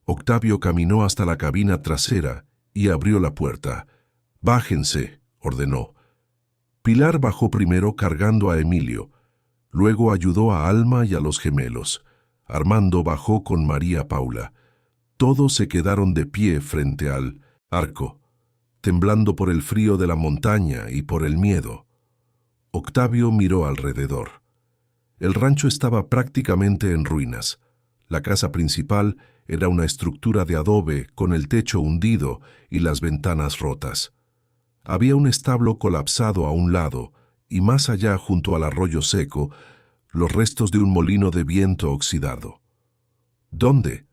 Octavio caminó hasta la cabina trasera y abrió la puerta. «Bájense», ordenó. Pilar bajó primero cargando a Emilio. Luego ayudó a Alma y a los gemelos. Armando bajó con María Paula. Todos se quedaron de pie frente al arco, temblando por el frío de la montaña y por el miedo. Octavio miró alrededor. El rancho estaba prácticamente en ruinas. La casa principal Era una estructura de adobe con el techo hundido y las ventanas rotas. Había un establo colapsado a un lado y más allá, junto al arroyo seco, los restos de un molino de viento oxidado. ¿Dónde?,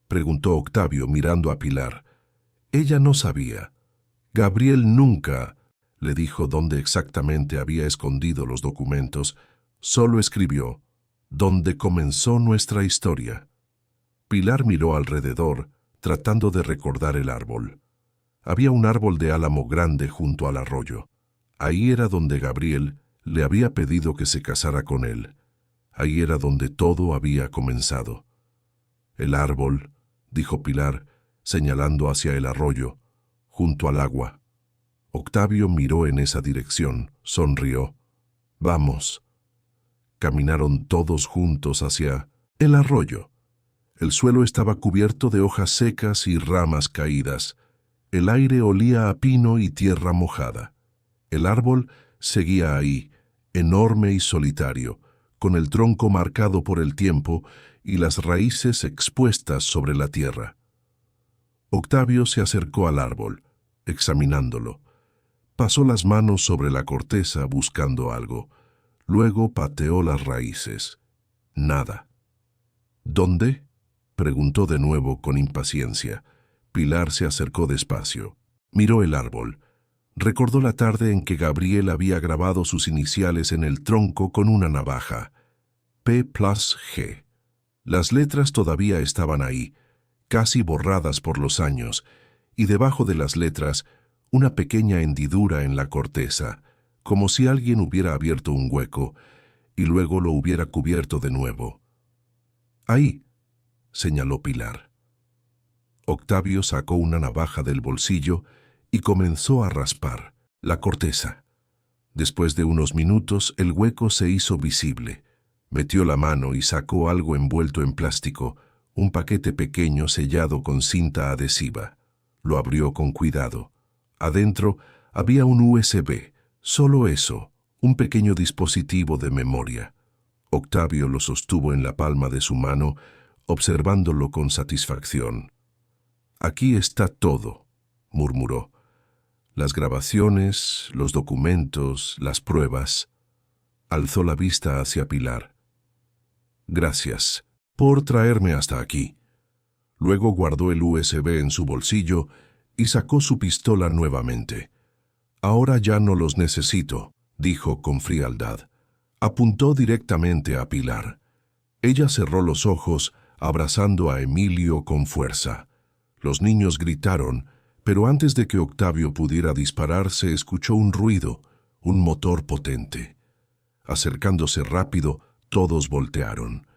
preguntó Octavio mirando a Pilar. Ella no sabía. Gabriel nunca le dijo dónde exactamente había escondido los documentos, solo escribió: «Donde comenzó nuestra historia». Pilar miró alrededor, tratando de recordar el árbol. Había un árbol de álamo grande junto al arroyo. Ahí era donde Gabriel le había pedido que se casara con él. Ahí era donde todo había comenzado. «El árbol», dijo Pilar, señalando hacia el arroyo, junto al agua. Octavio miró en esa dirección, sonrió. «Vamos». Caminaron todos juntos hacia el arroyo. El suelo estaba cubierto de hojas secas y ramas caídas. El aire olía a pino y tierra mojada. El árbol seguía ahí, enorme y solitario, con el tronco marcado por el tiempo y las raíces expuestas sobre la tierra. Octavio se acercó al árbol, examinándolo. Pasó las manos sobre la corteza buscando algo. Luego pateó las raíces. Nada. «¿Dónde?», preguntó de nuevo con impaciencia. Pilar se acercó despacio. Miró el árbol. Recordó la tarde en que Gabriel había grabado sus iniciales en el tronco con una navaja. P+G. Las letras todavía estaban ahí, casi borradas por los años, y debajo de las letras una pequeña hendidura en la corteza, como si alguien hubiera abierto un hueco y luego lo hubiera cubierto de nuevo. «Ahí», señaló Pilar. Octavio sacó una navaja del bolsillo y comenzó a raspar la corteza. Después de unos minutos, el hueco se hizo visible. Metió la mano y sacó algo envuelto en plástico, un paquete pequeño sellado con cinta adhesiva. Lo abrió con cuidado. Adentro había un USB, solo eso, un pequeño dispositivo de memoria. Octavio lo sostuvo en la palma de su mano, observándolo con satisfacción. «Aquí está todo», murmuró. «Las grabaciones, los documentos, las pruebas». Alzó la vista hacia Pilar. «Gracias por traerme hasta aquí». Luego guardó el USB en su bolsillo y sacó su pistola nuevamente. «Ahora ya no los necesito», dijo con frialdad. Apuntó directamente a Pilar. Ella cerró los ojos, abrazando a Emilio con fuerza. Los niños gritaron, pero antes de que Octavio pudiera disparar se escuchó un ruido, un motor potente. Acercándose rápido, todos voltearon.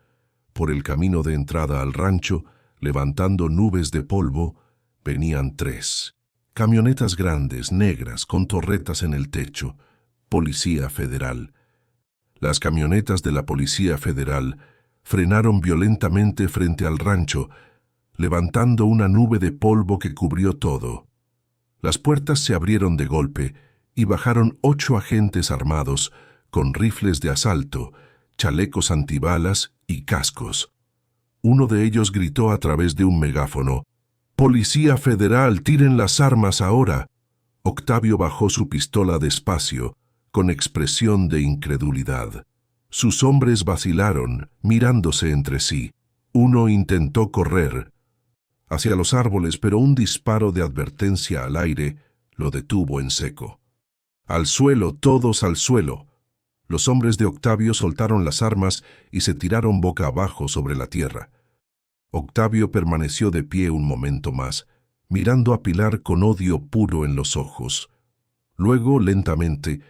Por el camino de entrada al rancho, levantando nubes de polvo, venían 3 camionetas grandes, negras, con torretas en el techo. Policía Federal. Las camionetas de la Policía Federal frenaron violentamente frente al rancho, levantando una nube de polvo que cubrió todo. Las puertas se abrieron de golpe y bajaron 8 agentes armados, con rifles de asalto, chalecos antibalas y cascos. Uno de ellos gritó a través de un megáfono: «Policía Federal, tiren las armas ahora». Octavio bajó su pistola despacio, con expresión de incredulidad. Sus hombres vacilaron, mirándose entre sí. Uno intentó correr hacia los árboles, pero un disparo de advertencia al aire lo detuvo en seco. «Al suelo, todos al suelo». Los hombres de Octavio soltaron las armas y se tiraron boca abajo sobre la tierra. Octavio permaneció de pie un momento más, mirando a Pilar con odio puro en los ojos. Luego, lentamente,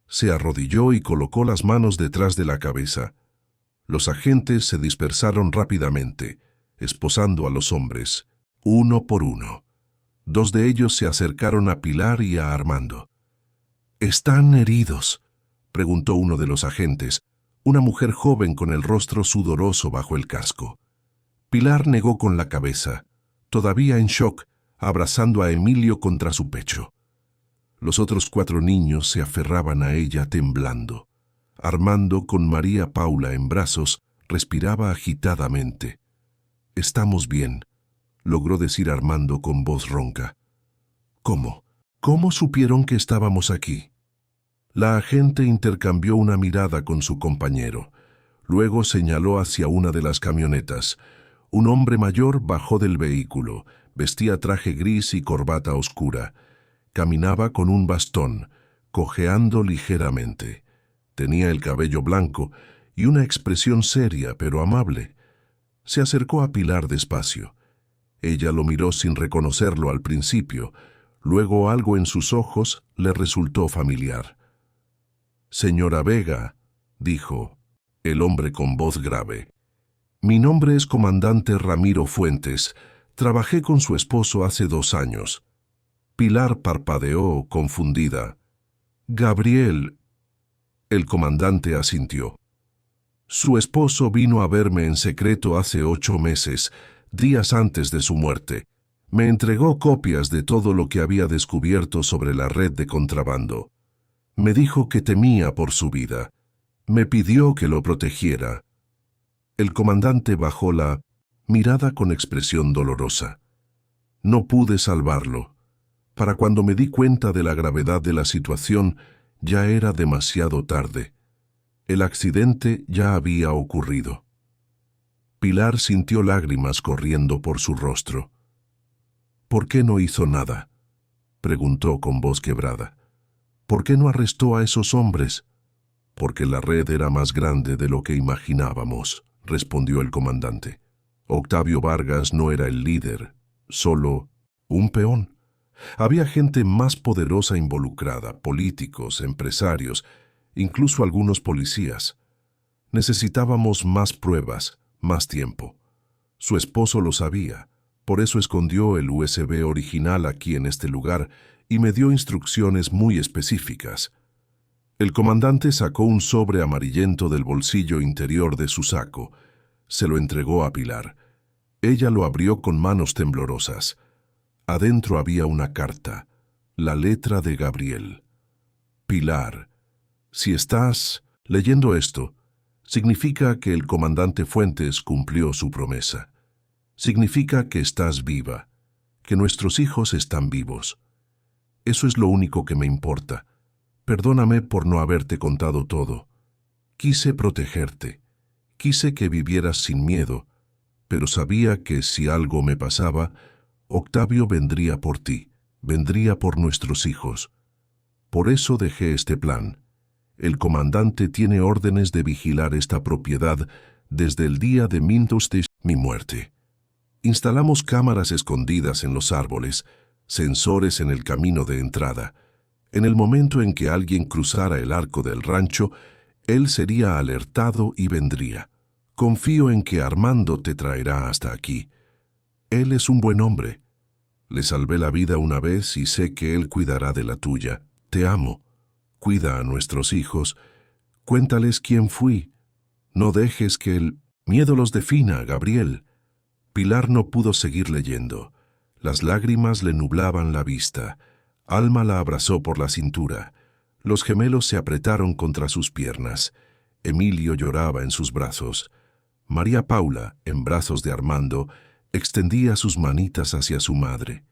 se arrodilló y colocó las manos detrás de la cabeza. Los agentes se dispersaron rápidamente, esposando a los hombres, uno por uno. 2 de ellos se acercaron a Pilar y a Armando. «¿Están heridos?», preguntó uno de los agentes, una mujer joven con el rostro sudoroso bajo el casco. Pilar negó con la cabeza, todavía en shock, abrazando a Emilio contra su pecho. Los otros 4 niños se aferraban a ella temblando. Armando, con María Paula en brazos, respiraba agitadamente. «Estamos bien», logró decir Armando con voz ronca. ¿Cómo? ¿Cómo supieron que estábamos aquí? La agente intercambió una mirada con su compañero. Luego señaló hacia una de las camionetas. Un hombre mayor bajó del vehículo. Vestía traje gris y corbata oscura. Caminaba con un bastón, cojeando ligeramente. Tenía el cabello blanco y una expresión seria pero amable. Se acercó a Pilar despacio. Ella lo miró sin reconocerlo al principio. Luego algo en sus ojos le resultó familiar. «Señora Vega», dijo el hombre con voz grave. «Mi nombre es comandante Ramiro Fuentes. Trabajé con su esposo hace 2 años». Pilar parpadeó, confundida. «Gabriel». El comandante asintió. «Su esposo vino a verme en secreto hace 8 meses, días antes de su muerte. Me entregó copias de todo lo que había descubierto sobre la red de contrabando. Me dijo que temía por su vida. Me pidió que lo protegiera». El comandante bajó la mirada con expresión dolorosa. «No pude salvarlo. Para cuando me di cuenta de la gravedad de la situación, ya era demasiado tarde. El accidente ya había ocurrido». Pilar sintió lágrimas corriendo por su rostro. «¿Por qué no hizo nada?», preguntó con voz quebrada. «¿Por qué no arrestó a esos hombres?». «Porque la red era más grande de lo que imaginábamos», respondió el comandante. «Octavio Vargas no era el líder, solo un peón. Había gente más poderosa involucrada, políticos, empresarios, incluso algunos policías. Necesitábamos más pruebas, más tiempo. Su esposo lo sabía, por eso escondió el USB original aquí en este lugar y me dio instrucciones muy específicas». El comandante sacó un sobre amarillento del bolsillo interior de su saco. Se lo entregó a Pilar. Ella lo abrió con manos temblorosas. Adentro había una carta, la letra de Gabriel. «Pilar, si estás leyendo esto, significa que el comandante Fuentes cumplió su promesa. Significa que estás viva, que nuestros hijos están vivos. Eso es lo único que me importa. Perdóname por no haberte contado todo. Quise protegerte. Quise que vivieras sin miedo, pero sabía que si algo me pasaba, Octavio vendría por ti, vendría por nuestros hijos. Por eso dejé este plan. El comandante tiene órdenes de vigilar esta propiedad desde el día de mi muerte. Instalamos cámaras escondidas en los árboles, sensores en el camino de entrada. En el momento en que alguien cruzara el arco del rancho, él sería alertado y vendría. Confío en que Armando te traerá hasta aquí. Él es un buen hombre. Le salvé la vida una vez y sé que él cuidará de la tuya. Te amo. Cuida a nuestros hijos. Cuéntales quién fui. No dejes que el miedo los defina, Gabriel». Pilar no pudo seguir leyendo. Las lágrimas le nublaban la vista. Alma la abrazó por la cintura. Los gemelos se apretaron contra sus piernas. Emilio lloraba en sus brazos. María Paula, en brazos de Armando, extendía sus manitas hacia su madre.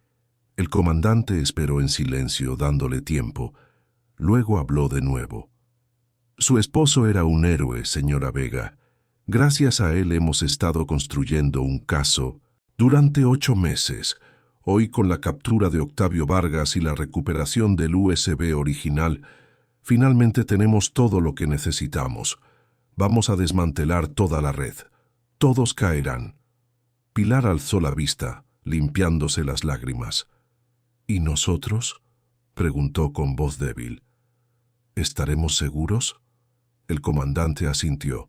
El comandante esperó en silencio, dándole tiempo. Luego habló de nuevo. «Su esposo era un héroe, señora Vega. Gracias a él hemos estado construyendo un caso durante 8 meses. Hoy, con la captura de Octavio Vargas y la recuperación del USB original, finalmente tenemos todo lo que necesitamos. Vamos a desmantelar toda la red. Todos caerán». Pilar alzó la vista, limpiándose las lágrimas. «¿Y nosotros?», preguntó con voz débil. «¿Estaremos seguros?». El comandante asintió.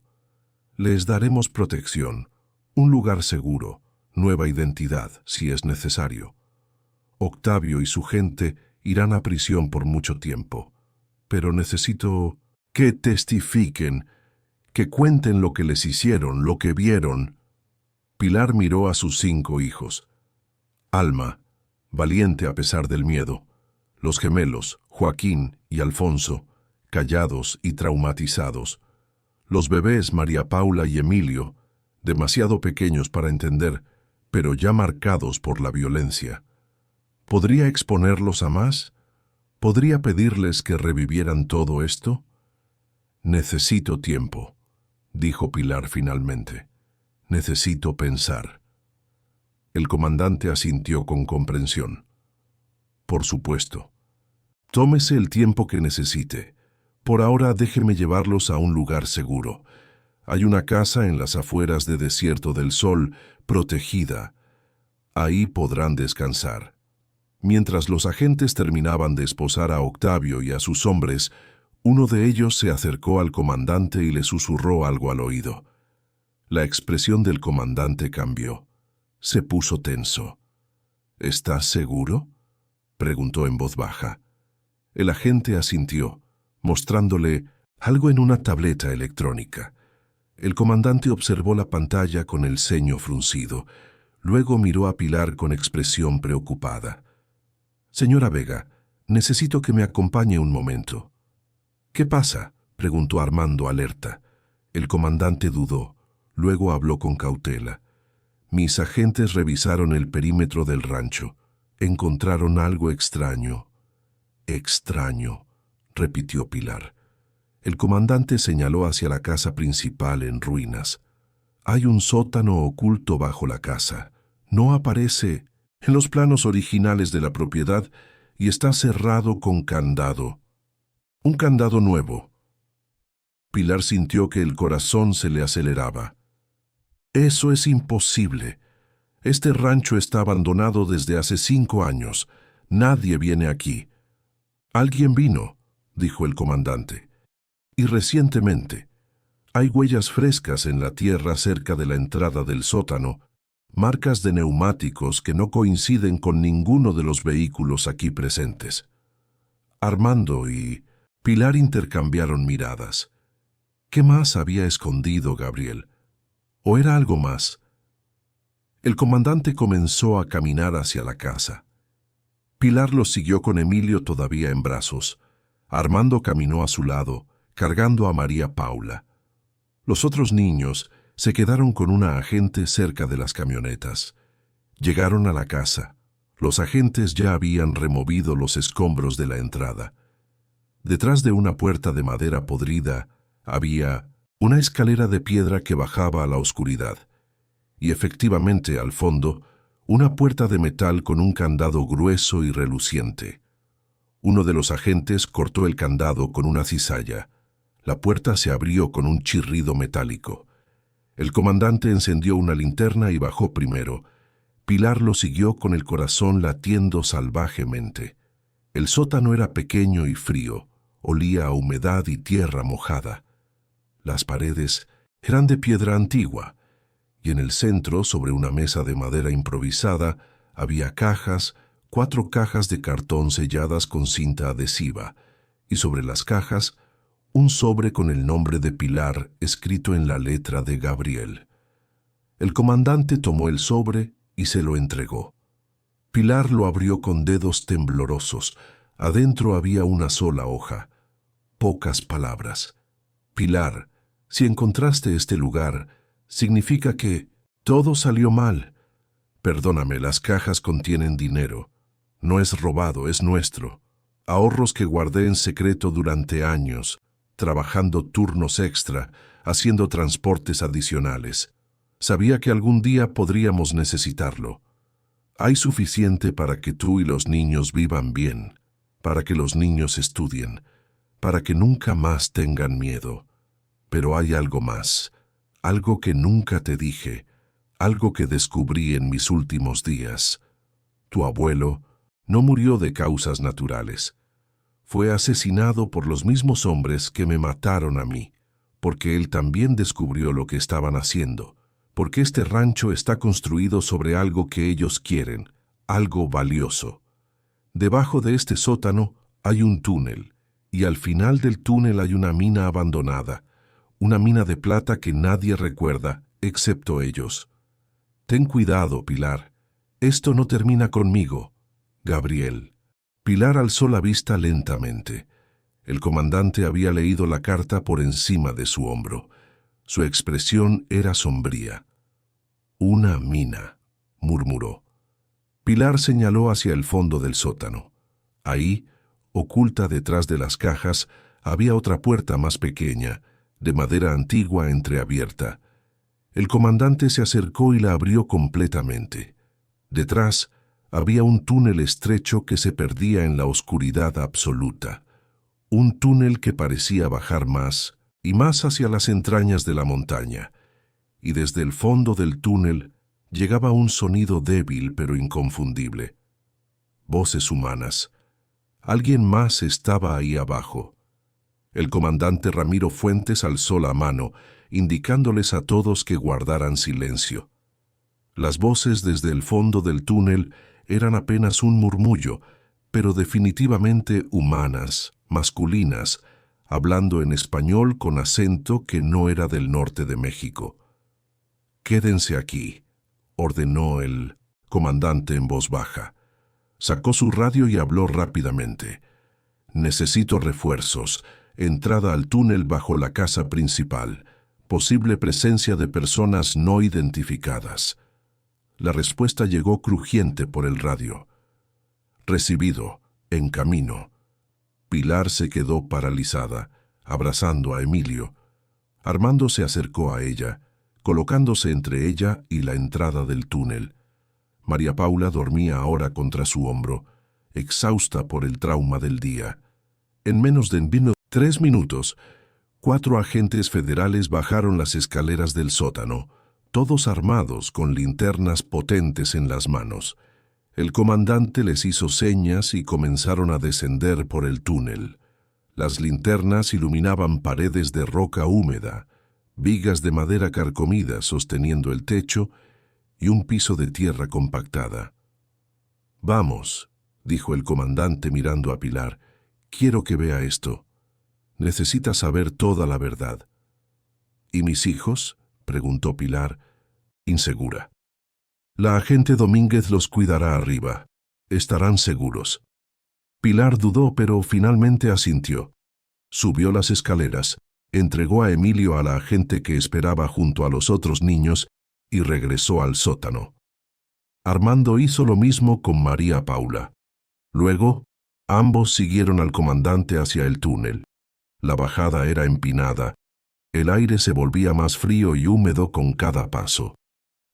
«Les daremos protección, un lugar seguro, nueva identidad, si es necesario. Octavio y su gente irán a prisión por mucho tiempo, pero necesito que testifiquen, que cuenten lo que les hicieron, lo que vieron». Pilar miró a sus 5 hijos. Alma, valiente a pesar del miedo. Los gemelos, Joaquín y Alfonso, callados y traumatizados. Los bebés María Paula y Emilio, demasiado pequeños para entender, pero ya marcados por la violencia. ¿Podría exponerlos a más? ¿Podría pedirles que revivieran todo esto? Necesito tiempo, dijo Pilar finalmente. Necesito pensar. El comandante asintió con comprensión. Por supuesto. Tómese el tiempo que necesite. Por ahora déjeme llevarlos a un lugar seguro. Hay una casa en las afueras de Desierto del Sol, protegida. Ahí podrán descansar. Mientras los agentes terminaban de esposar a Octavio y a sus hombres, uno de ellos se acercó al comandante y le susurró algo al oído. La expresión del comandante cambió. Se puso tenso. ¿Estás seguro?, preguntó en voz baja. El agente asintió, mostrándole algo en una tableta electrónica. El comandante observó la pantalla con el ceño fruncido. Luego miró a Pilar con expresión preocupada. «Señora Vega, necesito que me acompañe un momento». «¿Qué pasa?», preguntó Armando alerta. El comandante dudó. Luego habló con cautela. «Mis agentes revisaron el perímetro del rancho. Encontraron algo extraño». «Extraño», repitió Pilar. El comandante señaló hacia la casa principal en ruinas. «Hay un sótano oculto bajo la casa. No aparece en los planos originales de la propiedad y está cerrado con candado. Un candado nuevo». Pilar sintió que el corazón se le aceleraba. «Eso es imposible. Este rancho está abandonado desde hace 5 años. Nadie viene aquí». «Alguien vino», dijo el comandante. «Y recientemente. Hay huellas frescas en la tierra cerca de la entrada del sótano, marcas de neumáticos que no coinciden con ninguno de los vehículos aquí presentes». Armando y Pilar intercambiaron miradas. ¿Qué más había escondido Gabriel? ¿O era algo más? El comandante comenzó a caminar hacia la casa. Pilar lo siguió con Emilio todavía en brazos. Armando caminó a su lado, cargando a María Paula. Los otros niños se quedaron con una agente cerca de las camionetas. Llegaron a la casa. Los agentes ya habían removido los escombros de la entrada. Detrás de una puerta de madera podrida había una escalera de piedra que bajaba a la oscuridad. Y efectivamente, al fondo, una puerta de metal con un candado grueso y reluciente. Uno de los agentes cortó el candado con una cizalla. La puerta se abrió con un chirrido metálico. El comandante encendió una linterna y bajó primero. Pilar lo siguió con el corazón latiendo salvajemente. El sótano era pequeño y frío, olía a humedad y tierra mojada. Las paredes eran de piedra antigua, y en el centro, sobre una mesa de madera improvisada, había cajas, 4 cajas de cartón selladas con cinta adhesiva, y sobre las cajas, un sobre con el nombre de Pilar escrito en la letra de Gabriel. El comandante tomó el sobre y se lo entregó. Pilar lo abrió con dedos temblorosos. Adentro había una sola hoja. Pocas palabras. «Pilar, si encontraste este lugar, significa que todo salió mal. Perdóname, las cajas contienen dinero. No es robado, es nuestro. Ahorros que guardé en secreto durante años, trabajando turnos extra, haciendo transportes adicionales. Sabía que algún día podríamos necesitarlo. Hay suficiente para que tú y los niños vivan bien, para que los niños estudien, para que nunca más tengan miedo. Pero hay algo más, algo que nunca te dije, algo que descubrí en mis últimos días. Tu abuelo no murió de causas naturales. Fue asesinado por los mismos hombres que me mataron a mí, porque él también descubrió lo que estaban haciendo, porque este rancho está construido sobre algo que ellos quieren, algo valioso. Debajo de este sótano hay un túnel, y al final del túnel hay una mina abandonada, una mina de plata que nadie recuerda, excepto ellos. Ten cuidado, Pilar. Esto no termina conmigo. Gabriel. Pilar alzó la vista lentamente. El comandante había leído la carta por encima de su hombro. Su expresión era sombría. Una mina. murmuró. Pilar señaló hacia el fondo del sótano. Ahí, oculta detrás de las cajas, había otra puerta más pequeña, de madera antigua entreabierta. El comandante se acercó y la abrió completamente. Detrás había un túnel estrecho que se perdía en la oscuridad absoluta. Un túnel que parecía bajar más y más hacia las entrañas de la montaña. Y desde el fondo del túnel llegaba un sonido débil pero inconfundible. Voces humanas. Alguien más estaba ahí abajo. El comandante Ramiro Fuentes alzó la mano, indicándoles a todos que guardaran silencio. Las voces desde el fondo del túnel eran apenas un murmullo, pero definitivamente humanas, masculinas, hablando en español con acento que no era del norte de México. «Quédense aquí», ordenó el comandante en voz baja. Sacó su radio y habló rápidamente. «Necesito refuerzos. Entrada al túnel bajo la casa principal. Posible presencia de personas no identificadas». La respuesta llegó crujiente por el radio. «Recibido. En camino». Pilar se quedó paralizada, abrazando a Emilio. Armando se acercó a ella, colocándose entre ella y la entrada del túnel. María Paula dormía ahora contra su hombro, exhausta por el trauma del día. En menos de 3 minutos, 4 agentes federales bajaron las escaleras del sótano, todos armados con linternas potentes en las manos. El comandante les hizo señas y comenzaron a descender por el túnel. Las linternas iluminaban paredes de roca húmeda, vigas de madera carcomida sosteniendo el techo y un piso de tierra compactada. «Vamos», dijo el comandante mirando a Pilar, «quiero que vea esto. Necesita saber toda la verdad». «¿Y mis hijos?», preguntó Pilar, insegura. «La agente Domínguez los cuidará arriba. Estarán seguros». Pilar dudó, pero finalmente asintió. Subió las escaleras, entregó a Emilio a la agente que esperaba junto a los otros niños y regresó al sótano. Armando hizo lo mismo con María Paula. Luego, ambos siguieron al comandante hacia el túnel. La bajada era empinada. El aire se volvía más frío y húmedo con cada paso.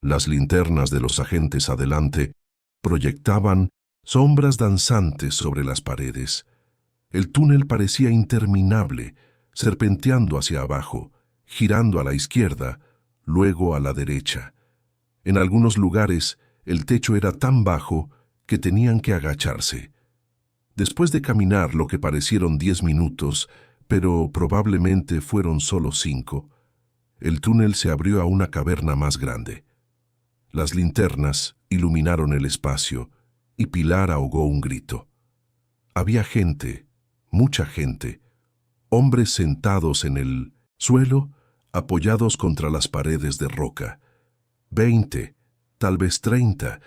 Las linternas de los agentes adelante proyectaban sombras danzantes sobre las paredes. El túnel parecía interminable, serpenteando hacia abajo, girando a la izquierda, luego a la derecha. En algunos lugares, el techo era tan bajo que tenían que agacharse. Después de caminar lo que parecieron 10 minutos, pero probablemente fueron solo 5, el túnel se abrió a una caverna más grande. Las linternas iluminaron el espacio y Pilar ahogó un grito. Había gente, mucha gente, hombres sentados en el suelo, apoyados contra las paredes de roca. 20, tal vez 30,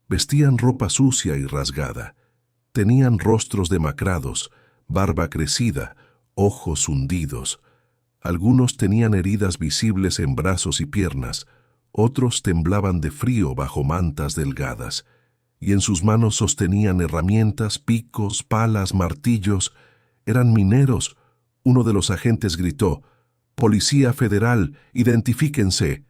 vestían ropa sucia y rasgada. Tenían rostros demacrados, barba crecida, ojos hundidos. Algunos tenían heridas visibles en brazos y piernas, otros temblaban de frío bajo mantas delgadas, y en sus manos sostenían herramientas, picos, palas, martillos. Eran mineros. Uno de los agentes gritó: «Policía Federal, identifíquense».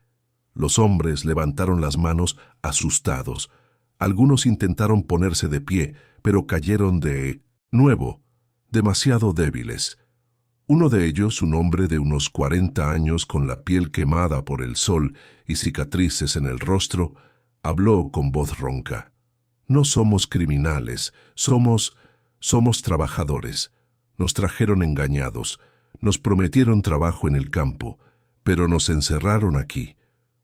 Los hombres levantaron las manos asustados. Algunos intentaron ponerse de pie, pero cayeron de nuevo, demasiado débiles. Uno de ellos, un hombre de unos 40 años con la piel quemada por el sol y cicatrices en el rostro, habló con voz ronca. «No somos criminales, somos trabajadores. Nos trajeron engañados, nos prometieron trabajo en el campo, pero nos encerraron aquí.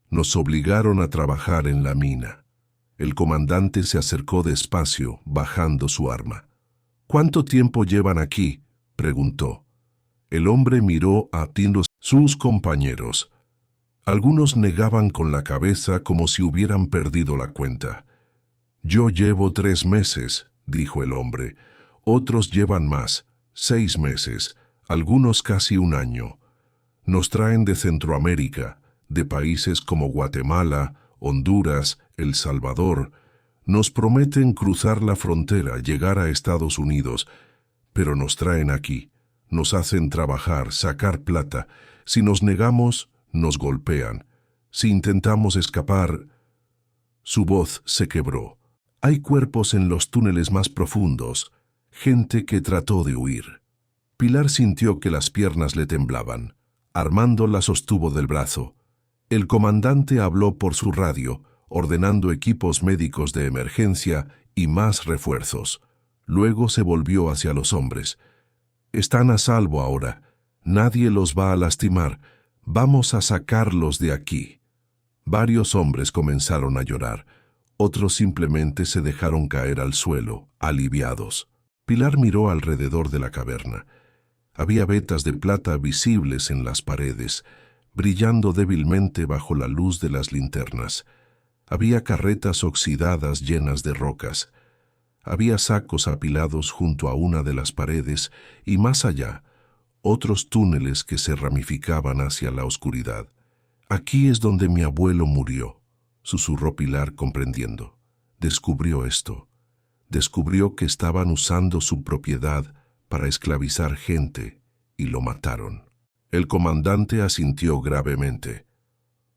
Nos obligaron a trabajar en la mina». El comandante se acercó despacio, bajando su arma. «¿Cuánto tiempo llevan aquí?», preguntó. El hombre miró a sus compañeros. Algunos negaban con la cabeza como si hubieran perdido la cuenta. «Yo llevo 3 meses», dijo el hombre. «Otros llevan más, 6 meses, algunos casi 1 año. Nos traen de Centroamérica, de países como Guatemala, Honduras, El Salvador, nos prometen cruzar la frontera, llegar a Estados Unidos, pero nos traen aquí, nos hacen trabajar, sacar plata. Si nos negamos, nos golpean. Si intentamos escapar... Su voz se quebró. Hay cuerpos en los túneles más profundos, gente que trató de huir. Pilar sintió que las piernas le temblaban. Armando la sostuvo del brazo. El comandante habló por su radio, ordenando equipos médicos de emergencia y más refuerzos. Luego se volvió hacia los hombres. Están a salvo ahora. Nadie los va a lastimar. Vamos a sacarlos de aquí. Varios hombres comenzaron a llorar. Otros simplemente se dejaron caer al suelo, aliviados. Pilar miró alrededor de la caverna. Había vetas de plata visibles en las paredes, brillando débilmente bajo la luz de las linternas. Había carretas oxidadas llenas de rocas. Había sacos apilados junto a una de las paredes y más allá, otros túneles que se ramificaban hacia la oscuridad. «Aquí es donde mi abuelo murió», susurró Pilar comprendiendo. Descubrió esto. Descubrió que estaban usando su propiedad para esclavizar gente y lo mataron. El comandante asintió gravemente.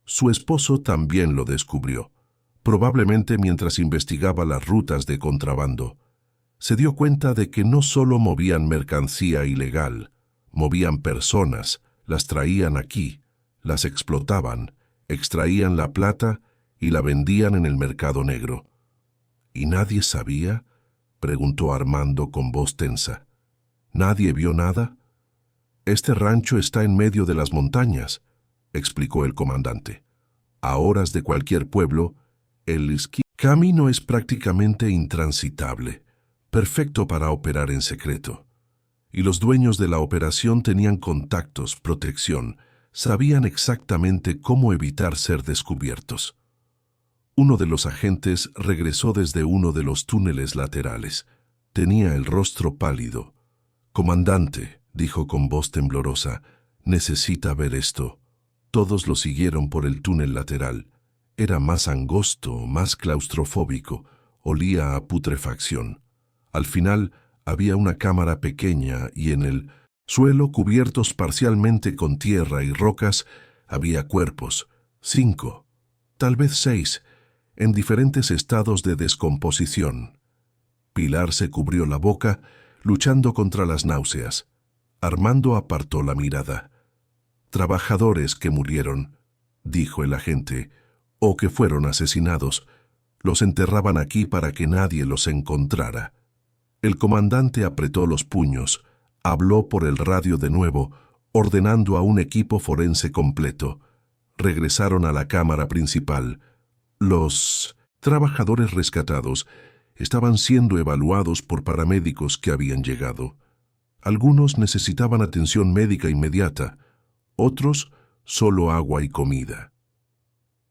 Su esposo también lo descubrió, probablemente mientras investigaba las rutas de contrabando. Se dio cuenta de que no solo movían mercancía ilegal, movían personas, las traían aquí, las explotaban, extraían la plata y la vendían en el mercado negro. ¿Y nadie sabía?, preguntó Armando con voz tensa. ¿Nadie vio nada? Este rancho está en medio de las montañas, explicó el comandante. A horas de cualquier pueblo, el camino es prácticamente intransitable, perfecto para operar en secreto. Y los dueños de la operación tenían contactos, protección, sabían exactamente cómo evitar ser descubiertos. Uno de los agentes regresó desde uno de los túneles laterales. Tenía el rostro pálido. «Comandante», dijo con voz temblorosa, «necesita ver esto». Todos lo siguieron por el túnel lateral. Era más angosto, más claustrofóbico, olía a putrefacción. Al final había una cámara pequeña y en el suelo, cubiertos parcialmente con tierra y rocas, había cuerpos, 5, tal vez 6, en diferentes estados de descomposición. Pilar se cubrió la boca, luchando contra las náuseas. Armando apartó la mirada. «Trabajadores que murieron», dijo el agente, «o que fueron asesinados. Los enterraban aquí para que nadie los encontrara». El comandante apretó los puños, habló por el radio de nuevo, ordenando a un equipo forense completo. Regresaron a la cámara principal. Los trabajadores rescatados estaban siendo evaluados por paramédicos que habían llegado. Algunos necesitaban atención médica inmediata, otros solo agua y comida.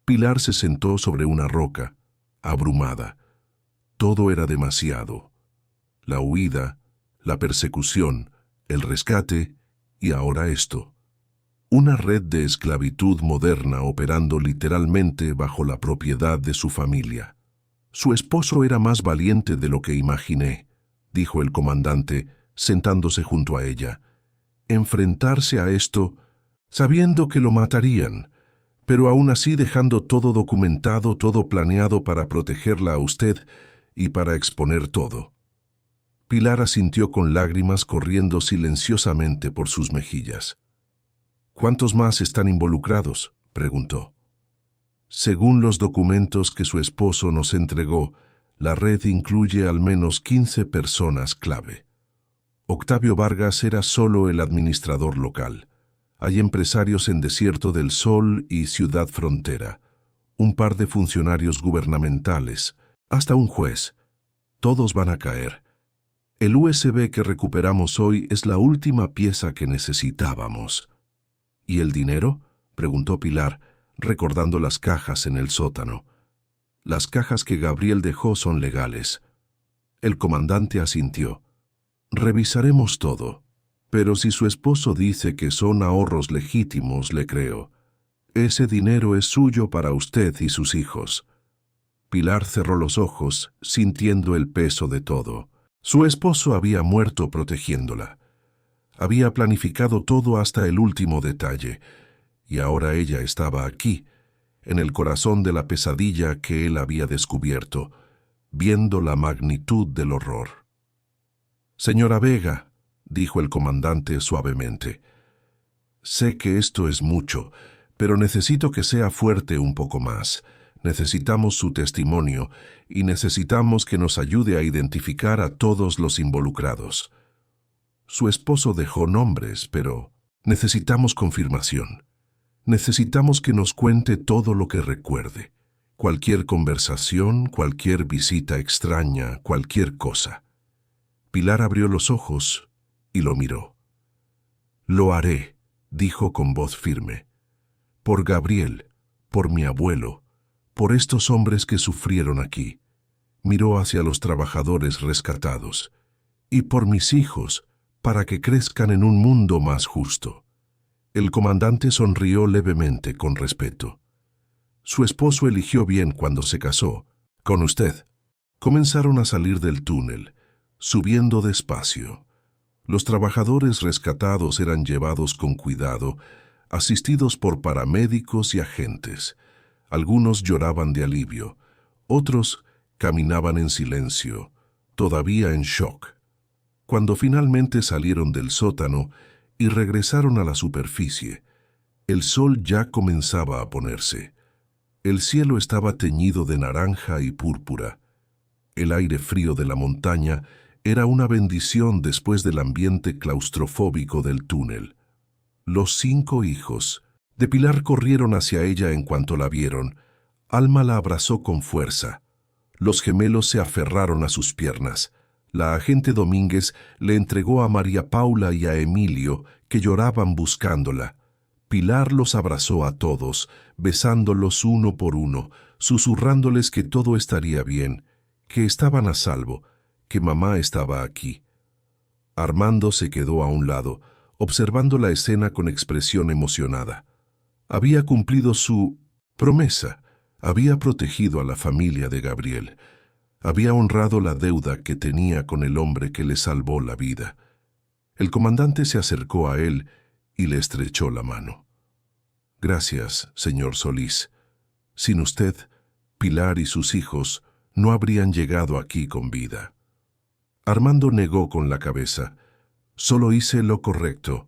Pilar se sentó sobre una roca, abrumada. Todo era demasiado. La huida, la persecución, el rescate y ahora esto. Una red de esclavitud moderna operando literalmente bajo la propiedad de su familia. «Su esposo era más valiente de lo que imaginé», dijo el comandante, sentándose junto a ella. «Enfrentarse a esto, sabiendo que lo matarían, pero aún así dejando todo documentado, todo planeado para protegerla a usted y para exponer todo». Pilar asintió con lágrimas corriendo silenciosamente por sus mejillas. «¿Cuántos más están involucrados?», preguntó. «Según los documentos que su esposo nos entregó, la red incluye al menos 15 personas clave. Octavio Vargas era solo el administrador local. Hay empresarios en Desierto del Sol y Ciudad Frontera, un par de funcionarios gubernamentales, hasta un juez. Todos van a caer. El USB que recuperamos hoy es la última pieza que necesitábamos». «¿Y el dinero?», preguntó Pilar, recordando las cajas en el sótano. «Las cajas que Gabriel dejó son legales». El comandante asintió. «Revisaremos todo, pero si su esposo dice que son ahorros legítimos, le creo. Ese dinero es suyo para usted y sus hijos. Pilar cerró los ojos, sintiendo el peso de todo. Su esposo había muerto protegiéndola. Había planificado todo hasta el último detalle, y ahora ella estaba aquí, en el corazón de la pesadilla que él había descubierto, viendo la magnitud del horror. «Señora Vega», dijo el comandante suavemente, «sé que esto es mucho, pero necesito que sea fuerte un poco más. Necesitamos su testimonio y necesitamos que nos ayude a identificar a todos los involucrados». Su esposo dejó nombres, pero necesitamos confirmación. Necesitamos que nos cuente todo lo que recuerde. Cualquier conversación, cualquier visita extraña, cualquier cosa. Pilar abrió los ojos y lo miró. «Lo haré», dijo con voz firme. «Por Gabriel, por mi abuelo, por estos hombres que sufrieron aquí». Miró hacia los trabajadores rescatados. «Y por mis hijos, para que crezcan en un mundo más justo». El comandante sonrió levemente con respeto. Su esposo eligió bien cuando se casó. Con usted. Comenzaron a salir del túnel, subiendo despacio. Los trabajadores rescatados eran llevados con cuidado, asistidos por paramédicos y agentes. Algunos lloraban de alivio, otros caminaban en silencio, todavía en shock. Cuando finalmente salieron del sótano y regresaron a la superficie, el sol ya comenzaba a ponerse. El cielo estaba teñido de naranja y púrpura. El aire frío de la montaña era una bendición después del ambiente claustrofóbico del túnel. Los 5 hijos de Pilar corrieron hacia ella en cuanto la vieron. Alma la abrazó con fuerza. Los gemelos se aferraron a sus piernas. La agente Domínguez le entregó a María Paula y a Emilio, que lloraban buscándola. Pilar los abrazó a todos, besándolos uno por uno, susurrándoles que todo estaría bien, que estaban a salvo, que mamá estaba aquí. Armando se quedó a un lado, observando la escena con expresión emocionada. Había cumplido su promesa, había protegido a la familia de Gabriel. Había honrado la deuda que tenía con el hombre que le salvó la vida. El comandante se acercó a él y le estrechó la mano. «Gracias, señor Solís. Sin usted, Pilar y sus hijos no habrían llegado aquí con vida». Armando negó con la cabeza. «Solo hice lo correcto».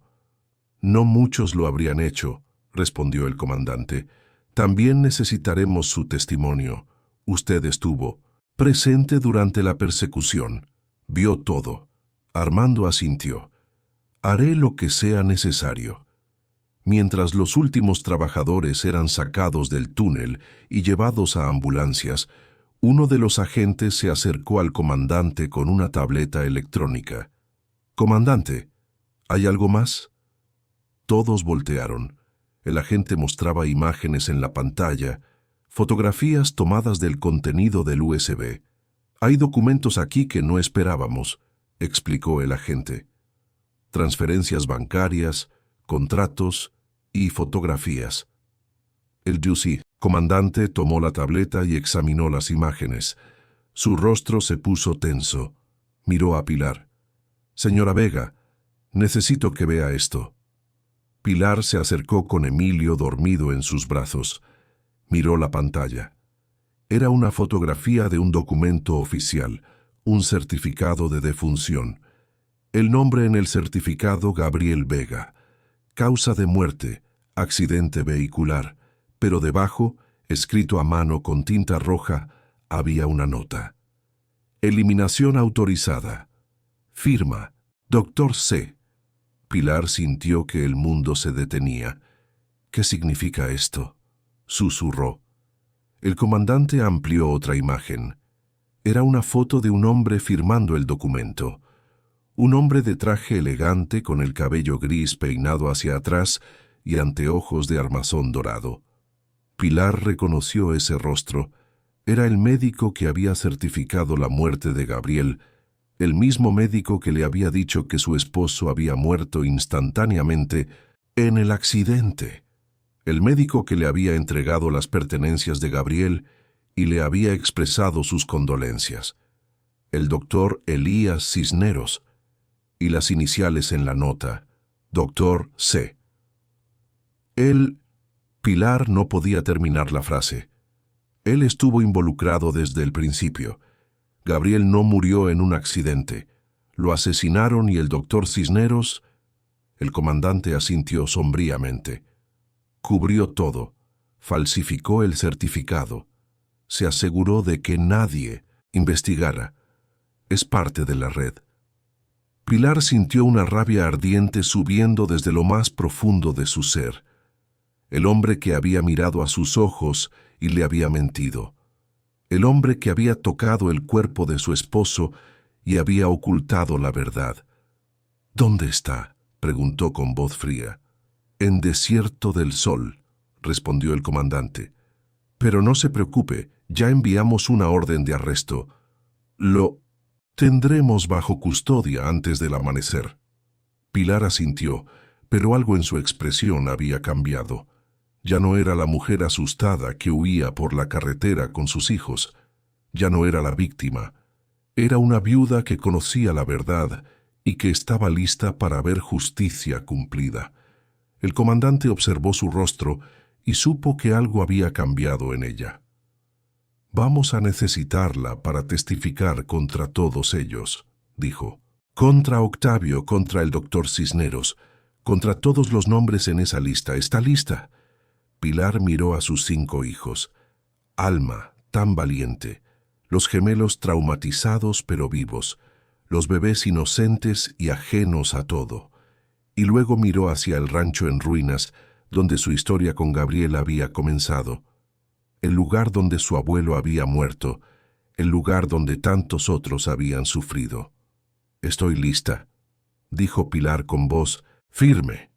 «No muchos lo habrían hecho», respondió el comandante. «También necesitaremos su testimonio. Usted estuvo presente durante la persecución. Vio todo». Armando asintió. «Haré lo que sea necesario». Mientras los últimos trabajadores eran sacados del túnel y llevados a ambulancias, uno de los agentes se acercó al comandante con una tableta electrónica. «Comandante, ¿hay algo más?» Todos voltearon. El agente mostraba imágenes en la pantalla, fotografías tomadas del contenido del USB. «Hay documentos aquí que no esperábamos», explicó el agente. «Transferencias bancarias, contratos y fotografías». El comandante tomó la tableta y examinó las imágenes. Su rostro se puso tenso. Miró a Pilar. «Señora Vega, necesito que vea esto». Pilar se acercó con Emilio dormido en sus brazos. Miró la pantalla. Era una fotografía de un documento oficial, un certificado de defunción. El nombre en el certificado: Gabriel Vega. Causa de muerte: accidente vehicular. Pero debajo, escrito a mano con tinta roja, había una nota. Eliminación autorizada. Firma: Dr. C. Pilar sintió que el mundo se detenía. «¿Qué significa esto?», susurró. El comandante amplió otra imagen. Era una foto de un hombre firmando el documento. Un hombre de traje elegante con el cabello gris peinado hacia atrás y anteojos de armazón dorado. Pilar reconoció ese rostro. Era el médico que había certificado la muerte de Gabriel, el mismo médico que le había dicho que su esposo había muerto instantáneamente en el accidente. el médico que le había entregado las pertenencias de Gabriel y le había expresado sus condolencias, el doctor Elías Cisneros, y las iniciales en la nota, Dr. C. Pilar no podía terminar la frase. Él estuvo involucrado desde el principio. Gabriel no murió en un accidente. Lo asesinaron y el doctor Cisneros... El comandante asintió sombríamente. Cubrió todo. Falsificó el certificado. Se aseguró de que nadie investigara. Es parte de la red. Pilar sintió una rabia ardiente subiendo desde lo más profundo de su ser. El hombre que había mirado a sus ojos y le había mentido. El hombre que había tocado el cuerpo de su esposo y había ocultado la verdad. ¿Dónde está?, preguntó con voz fría. En Desierto del Sol, respondió el comandante. Pero no se preocupe, ya enviamos una orden de arresto. Lo tendremos bajo custodia antes del amanecer. Pilar asintió, pero algo en su expresión había cambiado. Ya no era la mujer asustada que huía por la carretera con sus hijos. Ya no era la víctima. Era una viuda que conocía la verdad y que estaba lista para ver justicia cumplida. El comandante observó su rostro y supo que algo había cambiado en ella. Vamos a necesitarla para testificar contra todos ellos, dijo. Contra Octavio, contra el doctor Cisneros, contra todos los nombres en esa lista. ¿Está lista? Pilar miró a sus 5 hijos. Alma, tan valiente. Los gemelos traumatizados pero vivos. Los bebés inocentes y ajenos a todo. Y luego miró hacia el rancho en ruinas, donde su historia con Gabriel había comenzado. El lugar donde su abuelo había muerto. El lugar donde tantos otros habían sufrido. Estoy lista, dijo Pilar con voz firme.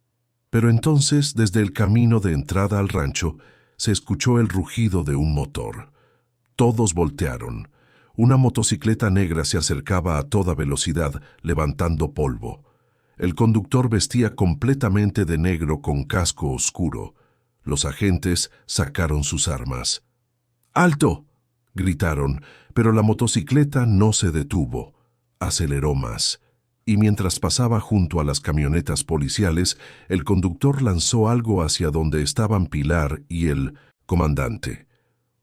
Pero entonces, desde el camino de entrada al rancho, se escuchó el rugido de un motor. Todos voltearon. Una motocicleta negra se acercaba a toda velocidad, levantando polvo. El conductor vestía completamente de negro con casco oscuro. Los agentes sacaron sus armas. ¡Alto!, gritaron, pero la motocicleta no se detuvo. Aceleró más. Y mientras pasaba junto a las camionetas policiales, el conductor lanzó algo hacia donde estaban Pilar y el comandante.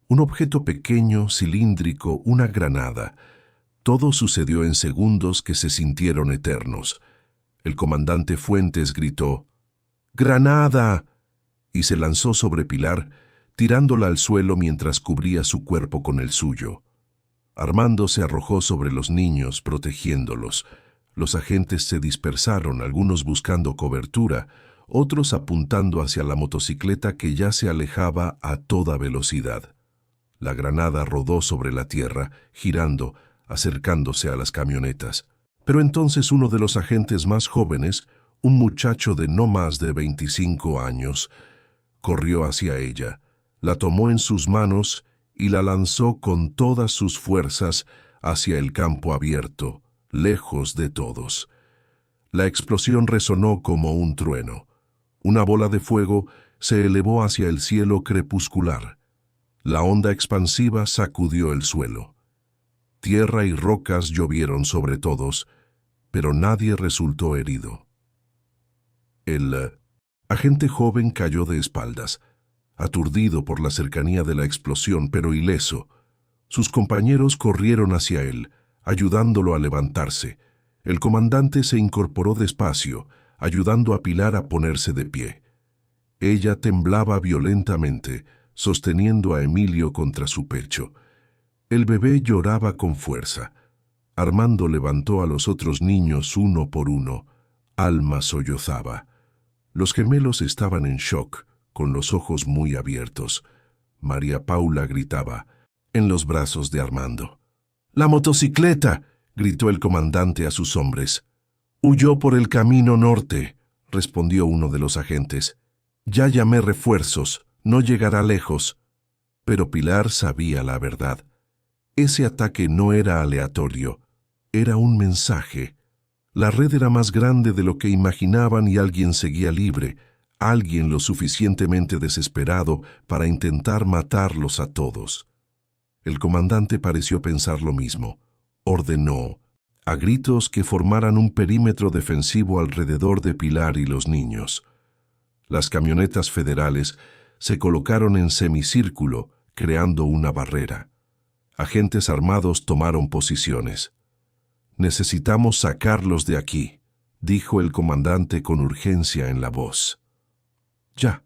Un objeto pequeño, cilíndrico, una granada. Todo sucedió en segundos que se sintieron eternos. El comandante Fuentes gritó, ¡Granada!, y se lanzó sobre Pilar, tirándola al suelo mientras cubría su cuerpo con el suyo. Armando se arrojó sobre los niños, protegiéndolos. Los agentes se dispersaron, algunos buscando cobertura, otros apuntando hacia la motocicleta que ya se alejaba a toda velocidad. La granada rodó sobre la tierra, girando, acercándose a las camionetas. Pero entonces uno de los agentes más jóvenes, un muchacho de no más de 25 años, corrió hacia ella, la tomó en sus manos y la lanzó con todas sus fuerzas hacia el campo abierto, lejos de todos. La explosión resonó como un trueno. Una bola de fuego se elevó hacia el cielo crepuscular. La onda expansiva sacudió el suelo. Tierra y rocas llovieron sobre todos, pero nadie resultó herido. El agente joven cayó de espaldas, aturdido por la cercanía de la explosión, pero ileso. Sus compañeros corrieron hacia él, ayudándolo a levantarse. El comandante se incorporó despacio, ayudando a Pilar a ponerse de pie. Ella temblaba violentamente, sosteniendo a Emilio contra su pecho. El bebé lloraba con fuerza. Armando levantó a los otros niños uno por uno. Alma sollozaba. Los gemelos estaban en shock, con los ojos muy abiertos. María Paula gritaba, en los brazos de Armando. ¡La motocicleta!, gritó el comandante a sus hombres. Huyó por el camino norte, respondió uno de los agentes. Ya llamé refuerzos, no llegará lejos. Pero Pilar sabía la verdad. Ese ataque no era aleatorio, era un mensaje. La red era más grande de lo que imaginaban y alguien seguía libre. alguien lo suficientemente desesperado para intentar matarlos a todos. El comandante pareció pensar lo mismo. Ordenó, a gritos, que formaran un perímetro defensivo alrededor de Pilar y los niños. Las camionetas federales se colocaron en semicírculo, creando una barrera. Agentes armados tomaron posiciones. «Necesitamos sacarlos de aquí», dijo el comandante con urgencia en la voz. «Ya».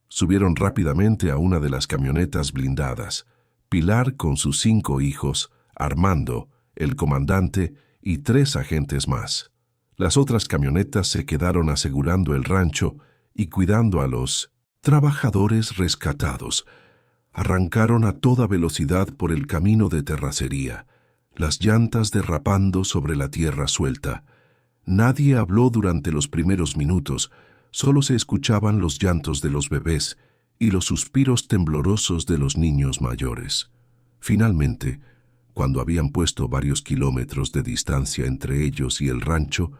Subieron rápidamente a una de las camionetas blindadas. Pilar con sus 5 hijos, Armando, el comandante y 3 agentes más. Las otras camionetas se quedaron asegurando el rancho y cuidando a los trabajadores rescatados. Arrancaron a toda velocidad por el camino de terracería, las llantas derrapando sobre la tierra suelta. Nadie habló durante los primeros minutos, solo se escuchaban los llantos de los bebés y los suspiros temblorosos de los niños mayores. Finalmente, cuando habían puesto varios kilómetros de distancia entre ellos y el rancho,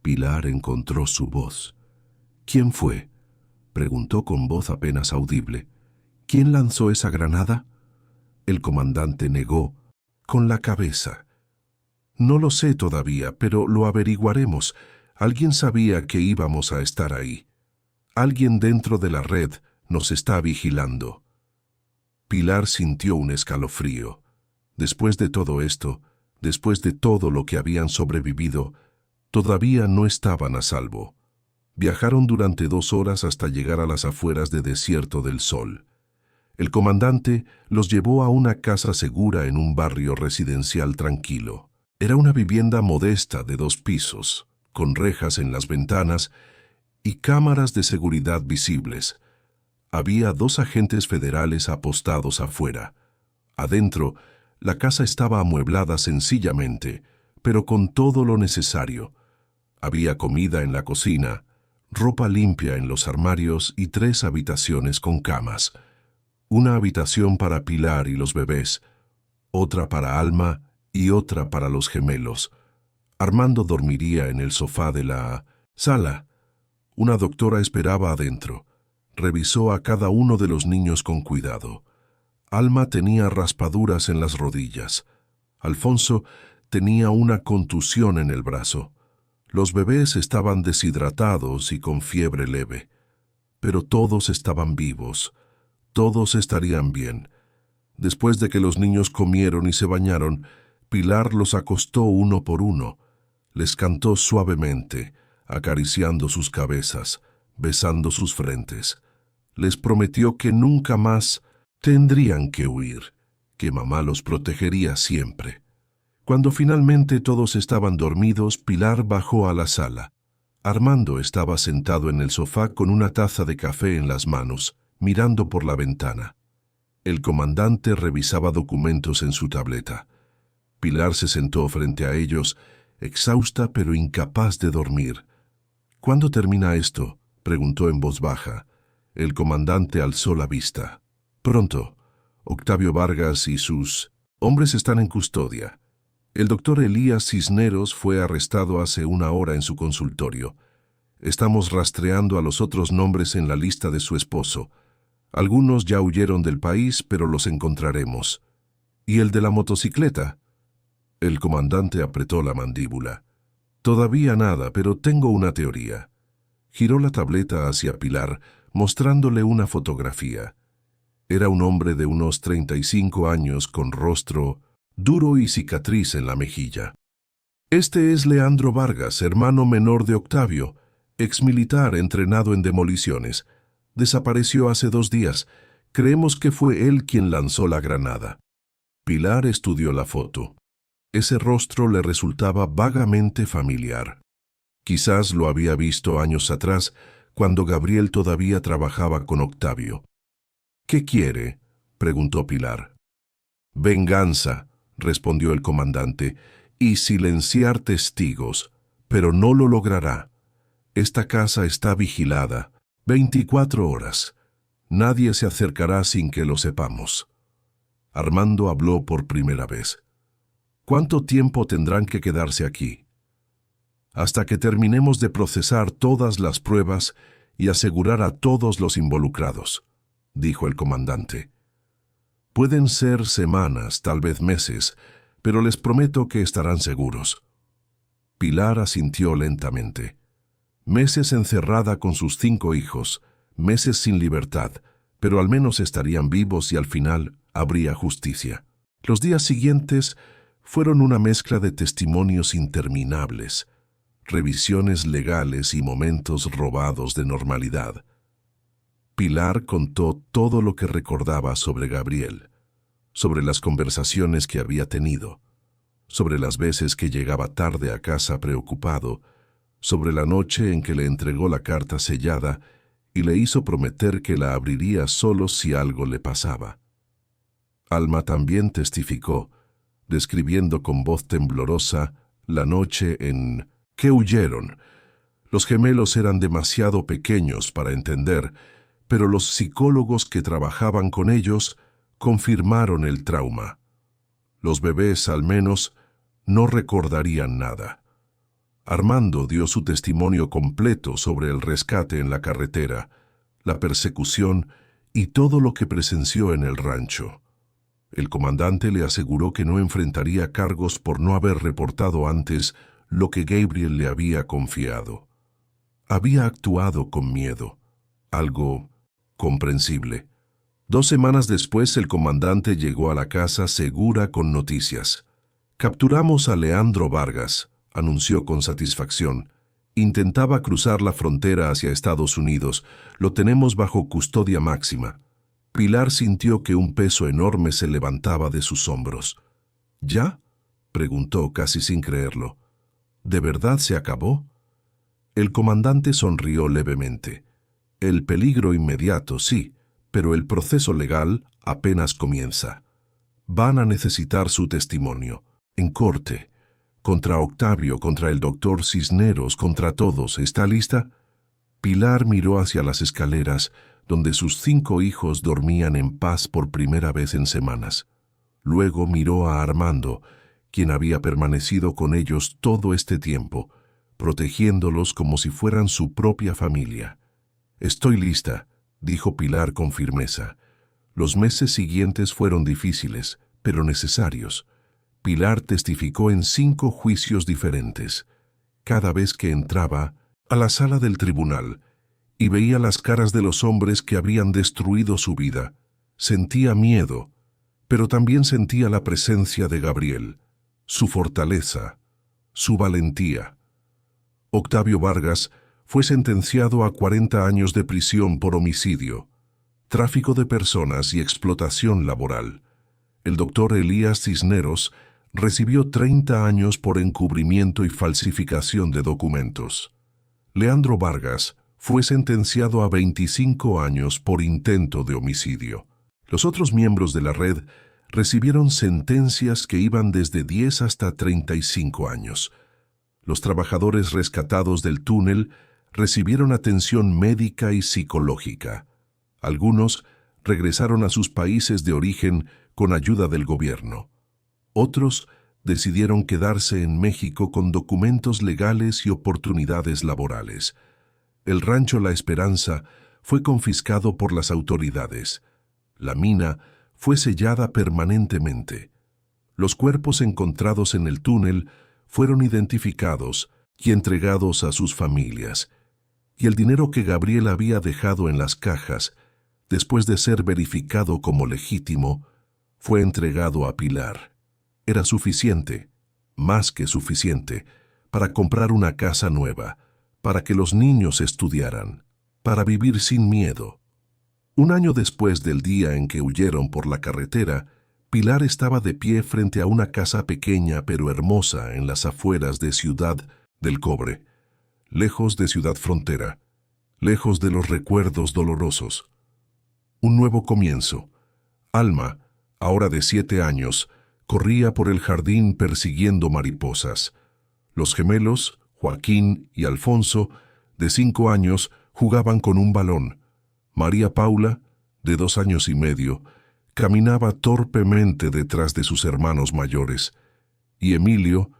Pilar encontró su voz. «¿Quién fue?», preguntó con voz apenas audible. «¿Quién lanzó esa granada?». El comandante negó, con la cabeza. «No lo sé todavía, pero lo averiguaremos. Alguien sabía que íbamos a estar ahí. Alguien dentro de la red nos está vigilando». Pilar sintió un escalofrío. Después de todo esto, después de todo lo que habían sobrevivido, todavía no estaban a salvo. Viajaron durante 2 horas hasta llegar a las afueras de Desierto del Sol. El comandante los llevó a una casa segura en un barrio residencial tranquilo. Era una vivienda modesta de 2 pisos, con rejas en las ventanas y cámaras de seguridad visibles. Había 2 agentes federales apostados afuera. Adentro, la casa estaba amueblada sencillamente, pero con todo lo necesario. Había comida en la cocina, ropa limpia en los armarios y 3 habitaciones con camas. Una habitación para Pilar y los bebés, otra para Alma y otra para los gemelos. Armando dormiría en el sofá de la sala. Una doctora esperaba adentro. Revisó a cada uno de los niños con cuidado. Alma tenía raspaduras en las rodillas. Alfonso tenía una contusión en el brazo. Los bebés estaban deshidratados y con fiebre leve. Pero todos estaban vivos. Todos estarían bien. Después de que los niños comieron y se bañaron, Pilar los acostó uno por uno. Les cantó suavemente, acariciando sus cabezas, besando sus frentes. Les prometió que nunca más tendrían que huir, que mamá los protegería siempre. Cuando finalmente todos estaban dormidos, Pilar bajó a la sala. Armando estaba sentado en el sofá con una taza de café en las manos, mirando por la ventana. El comandante revisaba documentos en su tableta. Pilar se sentó frente a ellos, exhausta pero incapaz de dormir. «¿Cuándo termina esto?», preguntó en voz baja. El comandante alzó la vista. «Pronto. Octavio Vargas y sus hombres están en custodia. El doctor Elías Cisneros fue arrestado hace 1 hora en su consultorio. Estamos rastreando a los otros nombres en la lista de su esposo. Algunos ya huyeron del país, pero los encontraremos». «¿Y el de la motocicleta?». El comandante apretó la mandíbula. «Todavía nada, pero tengo una teoría». Giró la tableta hacia Pilar, mostrándole una fotografía. Era un hombre de unos 35 años con rostro duro y cicatriz en la mejilla. «Este es Leandro Vargas, hermano menor de Octavio, exmilitar entrenado en demoliciones. Desapareció hace 2 días. Creemos que fue él quien lanzó la granada». Pilar estudió la foto. Ese rostro le resultaba vagamente familiar. Quizás lo había visto años atrás, cuando Gabriel todavía trabajaba con Octavio. «¿Qué quiere?», preguntó Pilar. «Venganza», respondió el comandante, «y silenciar testigos, pero no lo logrará. Esta casa está vigilada, 24 horas. Nadie se acercará sin que lo sepamos». Armando habló por primera vez. «¿Cuánto tiempo tendrán que quedarse aquí?». «Hasta que terminemos de procesar todas las pruebas y asegurar a todos los involucrados, dijo el comandante. Pueden ser semanas, tal vez meses, pero les prometo que estarán seguros. Pilar asintió lentamente. Meses encerrada con sus 5 hijos, meses sin libertad, pero al menos estarían vivos y al final habría justicia. Los días siguientes fueron una mezcla de testimonios interminables, revisiones legales y momentos robados de normalidad. Pilar contó todo lo que recordaba sobre Gabriel, sobre las conversaciones que había tenido, sobre las veces que llegaba tarde a casa preocupado, sobre la noche en que le entregó la carta sellada y le hizo prometer que la abriría solo si algo le pasaba. Alma también testificó, describiendo con voz temblorosa la noche en que huyeron. Los gemelos eran demasiado pequeños para entender, pero los psicólogos que trabajaban con ellos confirmaron el trauma. Los bebés, al menos, no recordarían nada. Armando dio su testimonio completo sobre el rescate en la carretera, la persecución y todo lo que presenció en el rancho. El comandante le aseguró que no enfrentaría cargos por no haber reportado antes lo que Gabriel le había confiado. Había actuado con miedo, algo comprensible. 2 semanas después el comandante llegó a la casa segura con noticias. «Capturamos a Leandro Vargas», anunció con satisfacción. «Intentaba cruzar la frontera hacia Estados Unidos. Lo tenemos bajo custodia máxima». Pilar sintió que un peso enorme se levantaba de sus hombros. «¿Ya?», preguntó casi sin creerlo. «¿De verdad se acabó?». El comandante sonrió levemente. «El peligro inmediato, sí, pero el proceso legal apenas comienza. Van a necesitar su testimonio, en corte, contra Octavio, contra el doctor Cisneros, contra todos. ¿Está lista?». Pilar miró hacia las escaleras, donde sus 5 hijos dormían en paz por primera vez en semanas. Luego miró a Armando, quien había permanecido con ellos todo este tiempo, protegiéndolos como si fueran su propia familia. «Estoy lista», dijo Pilar con firmeza. Los meses siguientes fueron difíciles, pero necesarios. Pilar testificó en 5 juicios diferentes. Cada vez que entraba a la sala del tribunal y veía las caras de los hombres que habían destruido su vida, sentía miedo, pero también sentía la presencia de Gabriel, su fortaleza, su valentía. Octavio Vargas fue sentenciado a 40 años de prisión por homicidio, tráfico de personas y explotación laboral. El doctor Elías Cisneros recibió 30 años por encubrimiento y falsificación de documentos. Leandro Vargas fue sentenciado a 25 años por intento de homicidio. Los otros miembros de la red recibieron sentencias que iban desde 10 hasta 35 años. Los trabajadores rescatados del túnel recibieron atención médica y psicológica. Algunos regresaron a sus países de origen con ayuda del gobierno. Otros decidieron quedarse en México con documentos legales y oportunidades laborales. El rancho La Esperanza fue confiscado por las autoridades. La mina fue sellada permanentemente. Los cuerpos encontrados en el túnel fueron identificados y entregados a sus familias. Y el dinero que Gabriel había dejado en las cajas, después de ser verificado como legítimo, fue entregado a Pilar. Era suficiente, más que suficiente, para comprar una casa nueva, para que los niños estudiaran, para vivir sin miedo. 1 año después del día en que huyeron por la carretera, Pilar estaba de pie frente a una casa pequeña pero hermosa en las afueras de Ciudad del Cobre, lejos de Ciudad Frontera, lejos de los recuerdos dolorosos. Un nuevo comienzo. Alma, ahora de 7 años, corría por el jardín persiguiendo mariposas. Los gemelos, Joaquín y Alfonso, de 5 años, jugaban con un balón. María Paula, de 2 años y medio, caminaba torpemente detrás de sus hermanos mayores, y Emilio,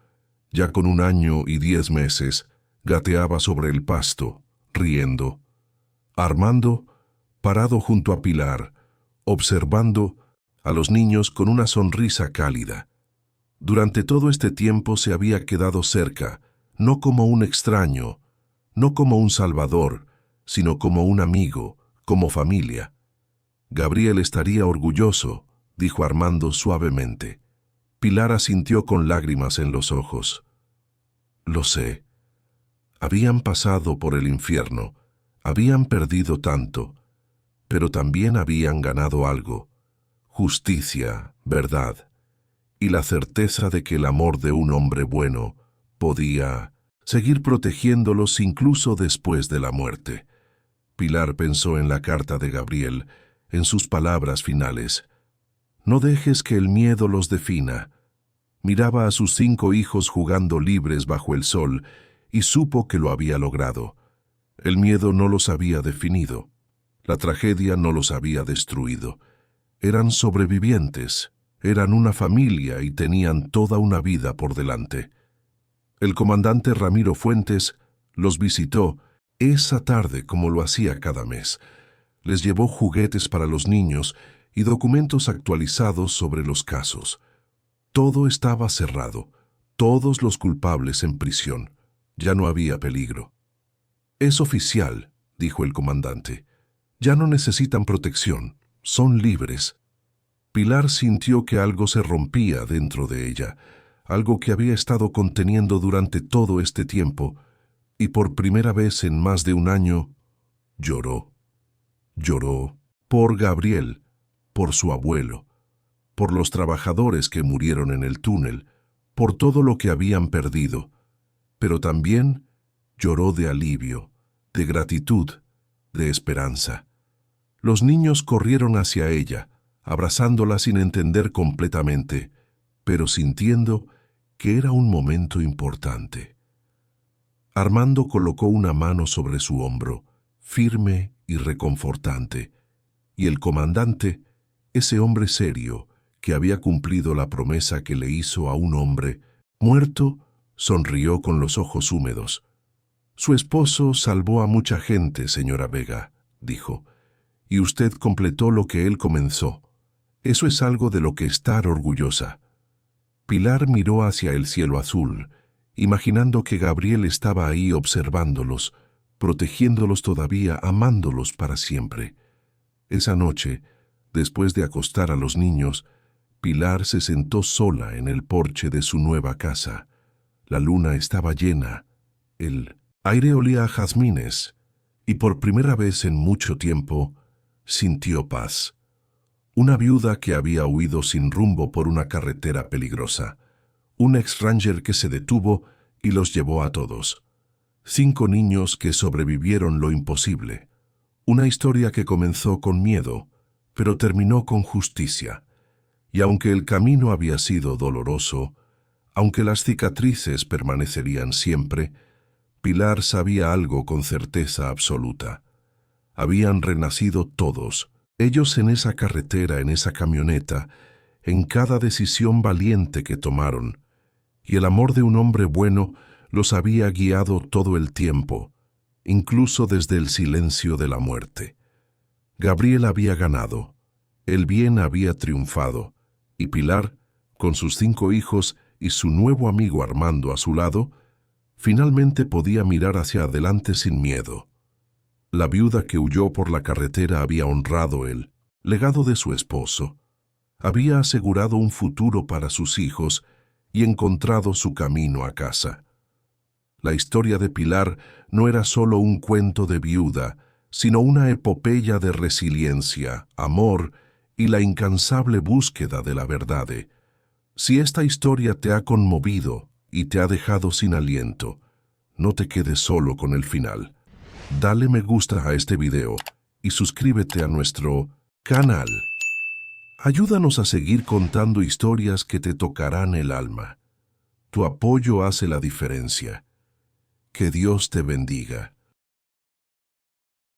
ya con 1 año y 10 meses, gateaba sobre el pasto, riendo. Armando, parado junto a Pilar, observando a los niños con una sonrisa cálida. Durante todo este tiempo se había quedado cerca, no como un extraño, no como un salvador, sino como un amigo, como familia. Gabriel estaría orgulloso, dijo Armando suavemente. Pilar asintió con lágrimas en los ojos. Lo sé. Habían pasado por el infierno, habían perdido tanto, pero también habían ganado algo: justicia, verdad, y la certeza de que el amor de un hombre bueno podía seguir protegiéndolos incluso después de la muerte. Pilar pensó en la carta de Gabriel, en sus palabras finales. No dejes que el miedo los defina. Miraba a sus 5 hijos jugando libres bajo el sol y supo que lo había logrado. El miedo no los había definido. La tragedia no los había destruido. Eran sobrevivientes, eran una familia y tenían toda una vida por delante. El comandante Ramiro Fuentes los visitó esa tarde como lo hacía cada mes. Les llevó juguetes para los niños y documentos actualizados sobre los casos. Todo estaba cerrado, todos los culpables en prisión. Ya no había peligro. Es oficial, dijo el comandante. Ya no necesitan protección, son libres. Pilar sintió que algo se rompía dentro de ella, algo que había estado conteniendo durante todo este tiempo, y por primera vez en más de un año, lloró. Lloró por Gabriel, por su abuelo, por los trabajadores que murieron en el túnel, por todo lo que habían perdido, pero también lloró de alivio, de gratitud, de esperanza. Los niños corrieron hacia ella, abrazándola sin entender completamente, pero sintiendo que era un momento importante. Armando colocó una mano sobre su hombro, firme y reconfortante, y el comandante, ese hombre serio que había cumplido la promesa que le hizo a un hombre muerto, sonrió con los ojos húmedos. Su esposo salvó a mucha gente, señora Vega, dijo, y usted completó lo que él comenzó. Eso es algo de lo que estar orgullosa. Pilar miró hacia el cielo azul, imaginando que Gabriel estaba ahí observándolos, protegiéndolos todavía, amándolos para siempre. Esa noche, después de acostar a los niños, Pilar se sentó sola en el porche de su nueva casa. La luna estaba llena, el aire olía a jazmines, y por primera vez en mucho tiempo sintió paz. Una viuda que había huido sin rumbo por una carretera peligrosa. Un ex-ranger que se detuvo y los llevó a todos. 5 niños que sobrevivieron lo imposible. Una historia que comenzó con miedo, pero terminó con justicia. Y aunque el camino había sido doloroso, aunque las cicatrices permanecerían siempre, Pilar sabía algo con certeza absoluta. Habían renacido todos, ellos en esa carretera, en esa camioneta, en cada decisión valiente que tomaron, y el amor de un hombre bueno los había guiado todo el tiempo, incluso desde el silencio de la muerte. Gabriel había ganado, el bien había triunfado, y Pilar, con sus 5 hijos y su nuevo amigo Armando a su lado, finalmente podía mirar hacia adelante sin miedo. La viuda que huyó por la carretera había honrado el legado de su esposo, había asegurado un futuro para sus hijos y encontrado su camino a casa. La historia de Pilar no era solo un cuento de viuda, sino una epopeya de resiliencia, amor y la incansable búsqueda de la verdad. Si esta historia te ha conmovido y te ha dejado sin aliento, no te quedes solo con el final. Dale me gusta a este video y suscríbete a nuestro canal. Ayúdanos a seguir contando historias que te tocarán el alma. Tu apoyo hace la diferencia. Que Dios te bendiga.